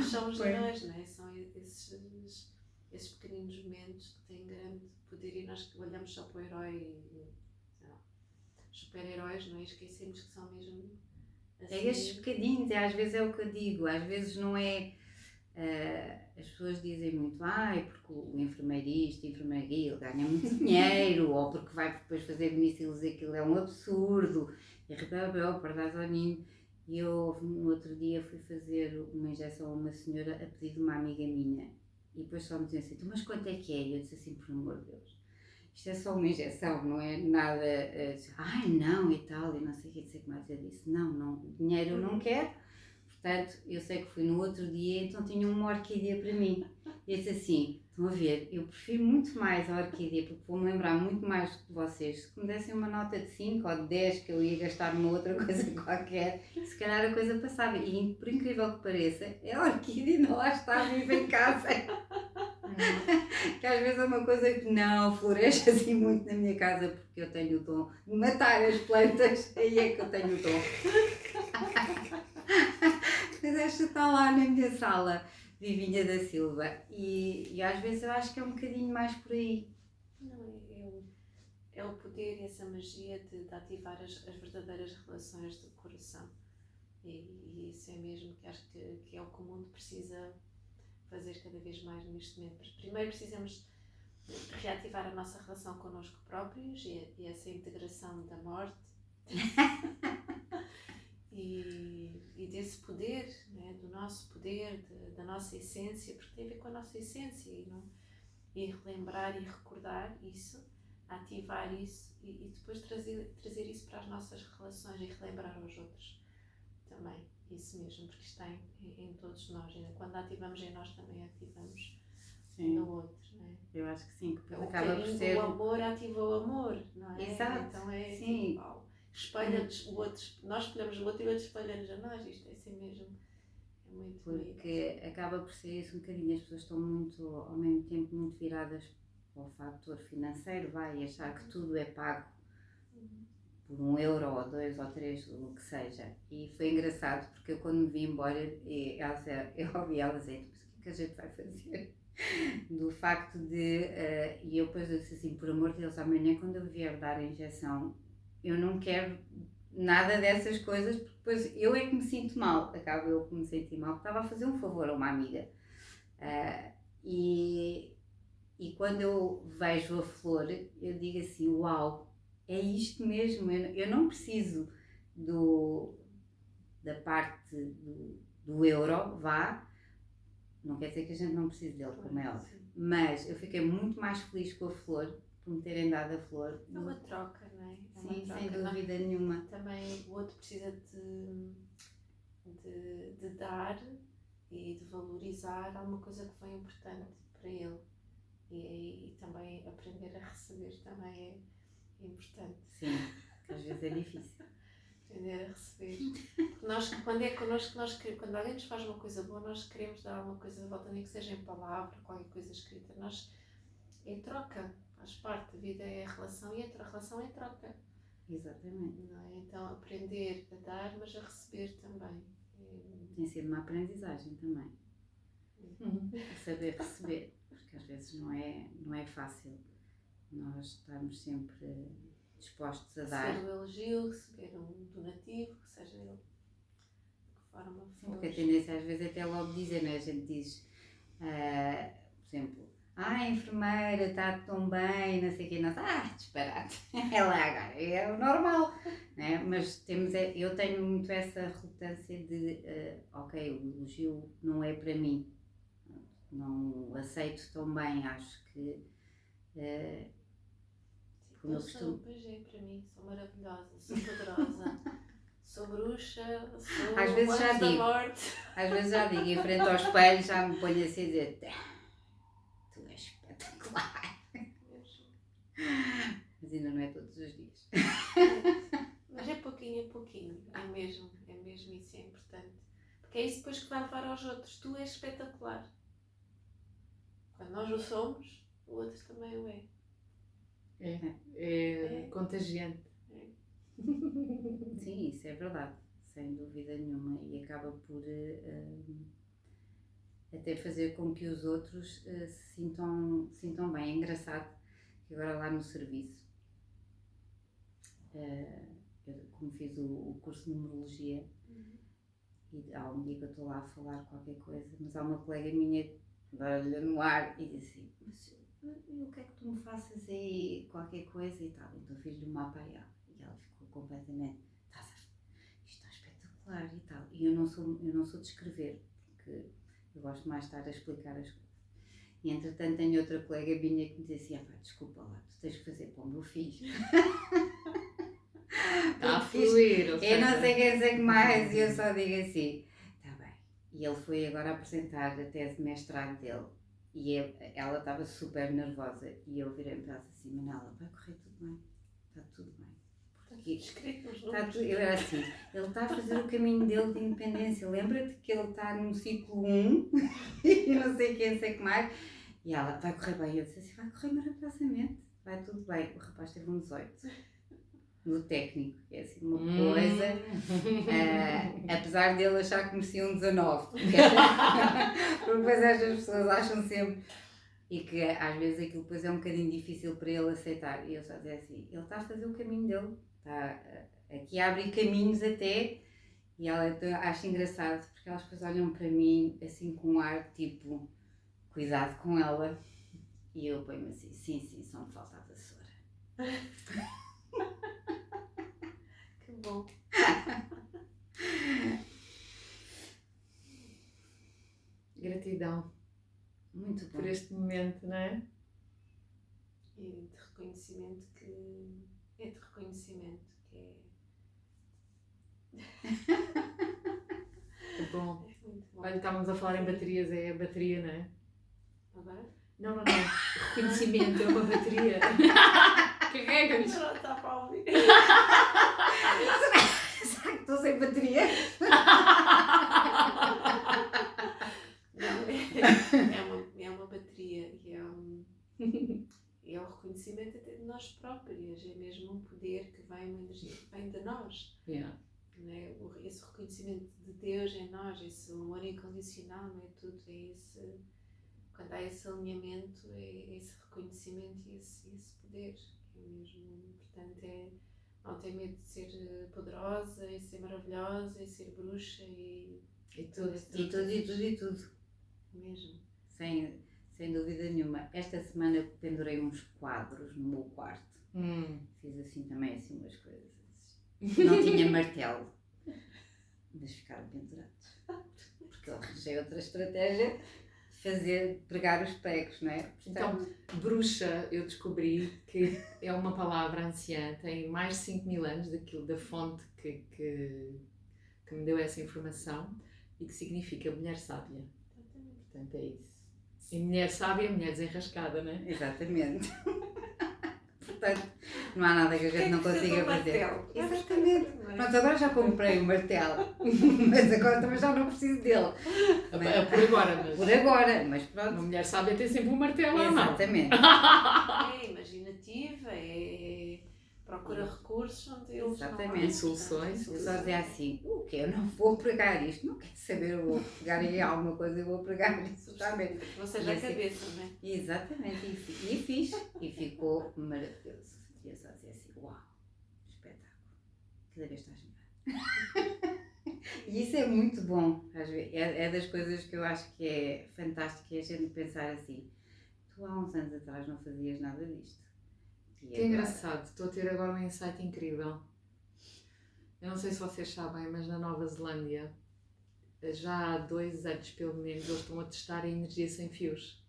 São os heróis, não é? São esses pequeninos momentos que têm grande poder, e nós que olhamos só para o herói e os super-heróis, não é? Esquecemos que são mesmo assim. É estes bocadinhos, às vezes é o que eu digo, às vezes não é. As pessoas dizem muito: é porque o enfermeiro isto, o enfermeiro aquilo, ganha muito dinheiro, ou porque vai depois fazer domicílios e aquilo é um absurdo, e pardais ao ninho. E eu no outro dia fui fazer uma injeção a uma senhora a pedido de uma amiga minha, e depois só me diziam assim: mas quanto é que é? E eu disse assim: por amor de Deus, isto é só uma injeção, não é nada, não, e tal, e não sei o que dizer, mais eu disse: não, dinheiro eu não quero. Portanto, eu sei que fui no outro dia, então tinha uma orquídea para mim. E eu disse assim: estão a ver, eu prefiro muito mais a orquídea, porque vou-me lembrar muito mais do que vocês. Se me dessem uma nota de 5 ou de 10 que eu ia gastar numa outra coisa qualquer, se calhar a coisa passava. E por incrível que pareça, a orquídea não lá está viva em casa. Que às vezes é uma coisa que não floresce assim muito na minha casa, porque eu tenho o dom de matar as plantas, aí é que eu tenho o dom. Mas esta está lá na minha sala, Vivinha da Silva, e às vezes eu acho que é um bocadinho mais por aí. Não, é o poder e essa magia de ativar as verdadeiras relações do coração, e isso é mesmo que acho que é o que o mundo precisa fazer cada vez mais neste momento. Primeiro precisamos reativar a nossa relação connosco próprios e essa integração da morte e desse poder, né, do nosso poder, da nossa essência, porque tem a ver com a nossa essência, e relembrar e recordar isso, ativar isso e depois trazer isso para as nossas relações e relembrar aos outros também, isso mesmo, porque está em todos nós, e quando ativamos em nós também ativamos no outro, não é? Eu acho que sim, porque o acaba por ser... O amor ativa o amor, não é? Exato. Então é sim. Tipo, espelha-nos o outro, nós espelhamos o outro e o outro espelha-nos a nós, isto é assim mesmo, é muito bonito. Porque acaba por ser isso um bocadinho, as pessoas estão muito, ao mesmo tempo, muito viradas para o fator financeiro, e achar que tudo é pago por 1 euro ou 2 ou 3, o que seja. E foi engraçado, porque eu quando me vim embora, eu ouvi ela dizer: mas o que é que a gente vai fazer? Do facto de, e eu depois disse assim: por amor de Deus, amanhã quando eu vier dar a injeção, eu não quero nada dessas coisas, porque depois eu é que me sinto mal, acabo eu que me senti mal, porque estava a fazer um favor a uma amiga. E quando eu vejo a flor, eu digo assim: uau, é isto mesmo, eu não preciso da parte do euro, não quer dizer que a gente não precise dele, como é óbvio, mas eu fiquei muito mais feliz com a flor, por me terem dado a flor. É uma troca, não é? Sim, sem dúvida nenhuma. Também o outro precisa de dar e de valorizar alguma coisa que foi importante para ele, e também aprender a receber também é importante. Sim, que às vezes é difícil. Aprender a receber. nós, quando é connosco, quando alguém nos faz uma coisa boa, nós queremos dar alguma coisa de volta, nem que seja em palavra, qualquer coisa escrita. É troca, faz parte, a vida é relação e a relação é troca. Exatamente. Não é? Então, aprender a dar, mas a receber também. Tem sido uma aprendizagem também. Saber receber, porque às vezes não é fácil nós estarmos sempre dispostos a dar. Receber um elogio, receber um donativo, que seja ele de que forma for. Porque a tendência às vezes é até logo dizer, não é? A gente diz, por exemplo, a enfermeira está tão bem, não sei o quê, nós, disparate, é lá agora, é o normal, né? Mas eu tenho muito essa relutância de, ok, o elogio não é para mim, não aceito tão bem, acho que, como eu costumo... Pois é, para mim, sou maravilhosa, sou poderosa, sou bruxa, sou às vezes já da digo, morte. Às vezes já digo, em frente ao espelho já me ponho assim a dizer, tu és espetacular. Mas ainda não é todos os dias. Mas é pouquinho a pouquinho, é mesmo isso é importante. Porque é isso depois que vai levar aos outros, tu és espetacular. Quando nós o somos, o outro também o é. É contagiante. Sim, isso é verdade, sem dúvida nenhuma. E acaba por até fazer com que os outros se sintam bem. É engraçado que agora lá no serviço, eu, como fiz o curso de numerologia, e há um dia que eu estou lá a falar qualquer coisa, mas há uma colega minha dá-lhe no ar e diz assim, mas eu quero que tu me faças aí qualquer coisa e tal. Então fiz-lhe um mapa a ela e ela ficou completamente, isto está espetacular e tal. E eu não sou de escrever, porque eu gosto mais de estar a explicar as coisas. E entretanto tenho outra colega minha que me diz assim, desculpa lá, tu tens que fazer para o meu filho. Está a fluir. Eu não sei quem sei que mais e eu só digo assim, está bem. E ele foi agora apresentar a tese de mestrado dele e ela estava super nervosa e eu virei-me para ela assim, Manela, vai correr tudo bem, está tudo bem. Porque eu era assim, ele está a fazer o caminho dele de independência, lembra-te que ele está no ciclo 1 e não sei quem sei que mais. E ela, vai correr bem. Eu disse assim, vai correr maravilhosamente, vai tudo bem. O rapaz teve um 18 no técnico, que é assim uma coisa, apesar dele achar que merecia um 19, porque depois estas pessoas acham sempre, e que às vezes aquilo depois é um bocadinho difícil para ele aceitar, e eu só dizer assim, ele está a fazer o caminho dele, está aqui a abrir caminhos até, e ela acha engraçado, porque elas depois olham para mim assim com um ar tipo, cuidado com ela, e eu ponho-me assim, sim, só me falta a vassoura. Que bom. Gratidão. Muito bom. Por este momento, não é? E de reconhecimento que é. É bom. É muito bom. Olha, estávamos a falar em baterias, é a bateria, não é? Agora? Não. Reconhecimento é uma bateria. Carrega-nos. Não está para ouvir. Será que estou sem bateria? Não, é uma bateria e é o reconhecimento até de nós próprios, é mesmo um poder que vem, uma energia que vem de nós. Yeah. Não é? Esse reconhecimento de Deus em nós, esse amor incondicional, não é tudo, quando há esse alinhamento, é esse reconhecimento e esse poder, que é mesmo, portanto, não ter medo de ser poderosa e ser maravilhosa e ser bruxa e tudo. Mesmo. Sem dúvida nenhuma. Esta semana pendurei uns quadros no meu quarto. Fiz assim também assim umas coisas. Não tinha martelo, mas ficaram pendurados. Porque eu arranjei outra estratégia de pregar os pregos, não é? Então, bruxa, eu descobri que é uma palavra anciã, tem mais de 5.000 anos da fonte que me deu essa informação e que significa mulher sábia. Portanto, é isso. E mulher sábia é mulher desenrascada, não é? Exatamente. Portanto, não há nada que a gente não consiga fazer. Exatamente. Pronto, agora já comprei o martelo, mas agora também já não preciso dele. Por agora, mas... Por agora, mas pronto. Uma mulher sábia tem sempre um martelo à mão. Exatamente. É imaginativa, procura recursos onde eles Exatamente. não há. Soluções. Eu só dizia assim, o quê? Eu não vou pregar isto, não quero saber, eu vou pegar em alguma coisa, eu vou pregar isto, está bem? Ou seja, a cabeça, não é? Exatamente, e fiz, e ficou maravilhoso. E eu só dizia assim, uau, espetáculo, cada vez estás melhor. E isso é muito bom, às vezes, é das coisas que eu acho que é fantástico, é a gente pensar assim, tu há uns anos atrás não fazias nada disto. Que é engraçado, estou a ter agora um insight incrível. Eu não sei se vocês sabem, mas na Nova Zelândia, já há 2 anos pelo menos, eles estão a testar a energia sem fios.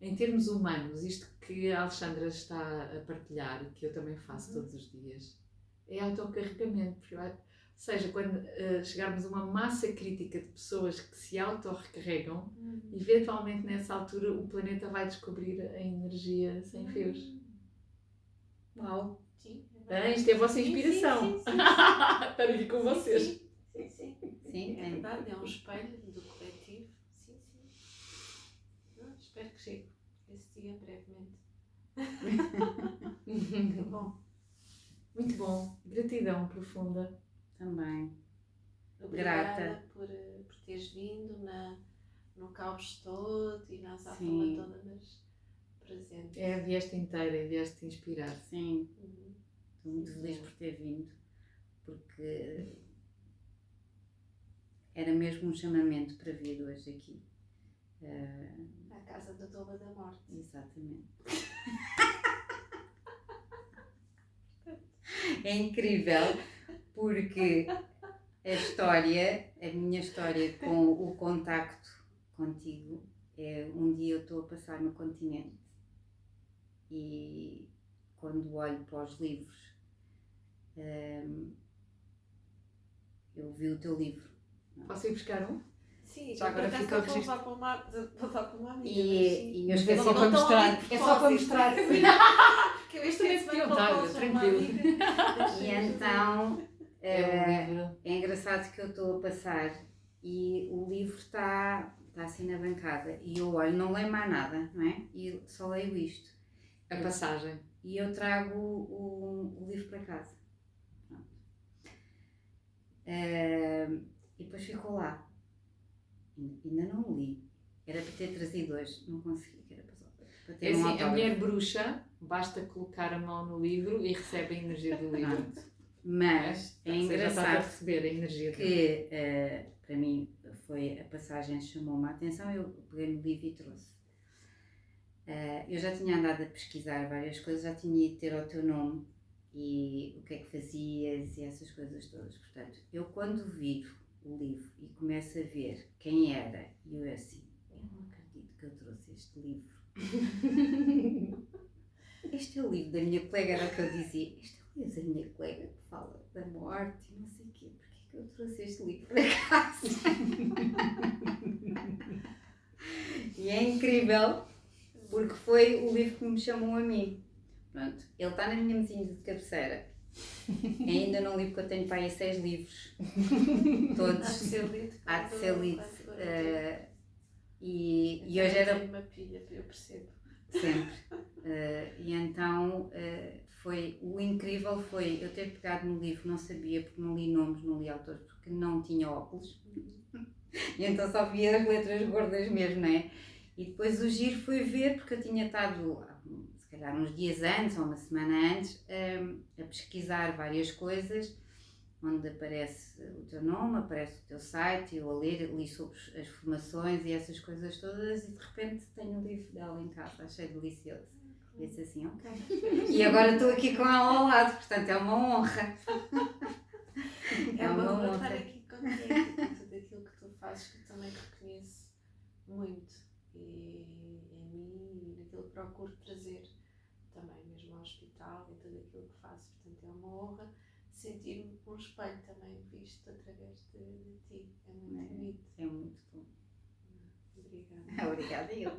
Em termos humanos, isto que a Alexandra está a partilhar, que eu também faço todos os dias, é autocarregamento. Ou seja, quando chegarmos a uma massa crítica de pessoas que se autorrecarregam, eventualmente nessa altura o planeta vai descobrir a energia sem fios. Uau! Sim, Isto é a vossa inspiração. Sim. Estar aqui com vocês. Sim, é verdade, é um espelho do coletivo. Sim. Espero que chegue esse dia brevemente. Muito bom. Muito bom. Gratidão profunda. Também. Obrigada Grata. por teres vindo no caos todo e na azáfama Sim. toda, mas presente. Vieste inteira e vieste inspirar. Sim, estou muito feliz por ter vindo, porque era mesmo um chamamento para vir hoje aqui. À casa da Toba da Morte. Exatamente. É incrível, porque a minha história com o contacto contigo é um dia eu estou a passar no continente e quando olho para os livros eu vi o teu livro. Posso ir buscar um? Sim, Já agora fica o vou registro. levar para uma amiga. E eu É esqueci só para mostrar. É só para mostrar. Porque eu Isto também esqueci podia de estar, para uma tranquilo. amiga. E então É um livro. é engraçado que eu estou a passar e o livro está assim na bancada e eu olho, não leio mais nada, não é? E só leio isto. A passagem. E eu trago o livro para casa. Pronto. E depois ficou lá. Ainda não o li. Era para ter trazido hoje, não consegui, que era para ter É assim, a autógrafo. mulher bruxa, basta colocar a mão no livro e recebe a energia do livro. Pronto. Mas é Você já está a engraçado receber a energia que para mim foi a passagem que chamou-me a atenção, eu peguei no livro e trouxe. Eu já tinha andado a pesquisar várias coisas, já tinha ido ter o teu nome e o que é que fazias e essas coisas todas. Portanto, eu quando viro o livro e começo a ver quem era, e eu assim, eu não acredito que eu trouxe este livro. Este é o livro da minha colega, era o que eu dizia. Este é o livro da minha colega que fala da morte e não sei o quê. Porquê que eu trouxe este livro para casa? E é incrível, porque foi o livro que me chamou a mim. Pronto, ele está na minha mesinha de cabeceira. Ainda não li porque eu tenho para aí 6 livros. Todos. Há de ser lido. E hoje era... uma pilha, eu percebo. Sempre. E então foi o incrível foi eu ter pegado no livro, não sabia porque não li nomes, não li autores, porque não tinha óculos. E então só via as letras gordas mesmo, não é? E depois o giro foi ver, porque eu tinha estado, se calhar uns dias antes ou uma semana antes, a pesquisar várias coisas, onde aparece o teu nome, aparece o teu site, eu a ler, li sobre as formações e essas coisas todas e de repente tenho o livro dela em casa, achei delicioso. E disse assim, ok. E agora estou aqui com ela ao lado, portanto é uma honra. É uma honra estar aqui contigo, tudo aquilo que tu fazes que também reconheço muito e em mim e naquilo que procuro trazer também mesmo ao hospital e tudo aquilo que faço, portanto é uma honra sentir-me um espelho também visto através de ti, é muito bonito. É muito bom. Obrigada. Obrigada eu.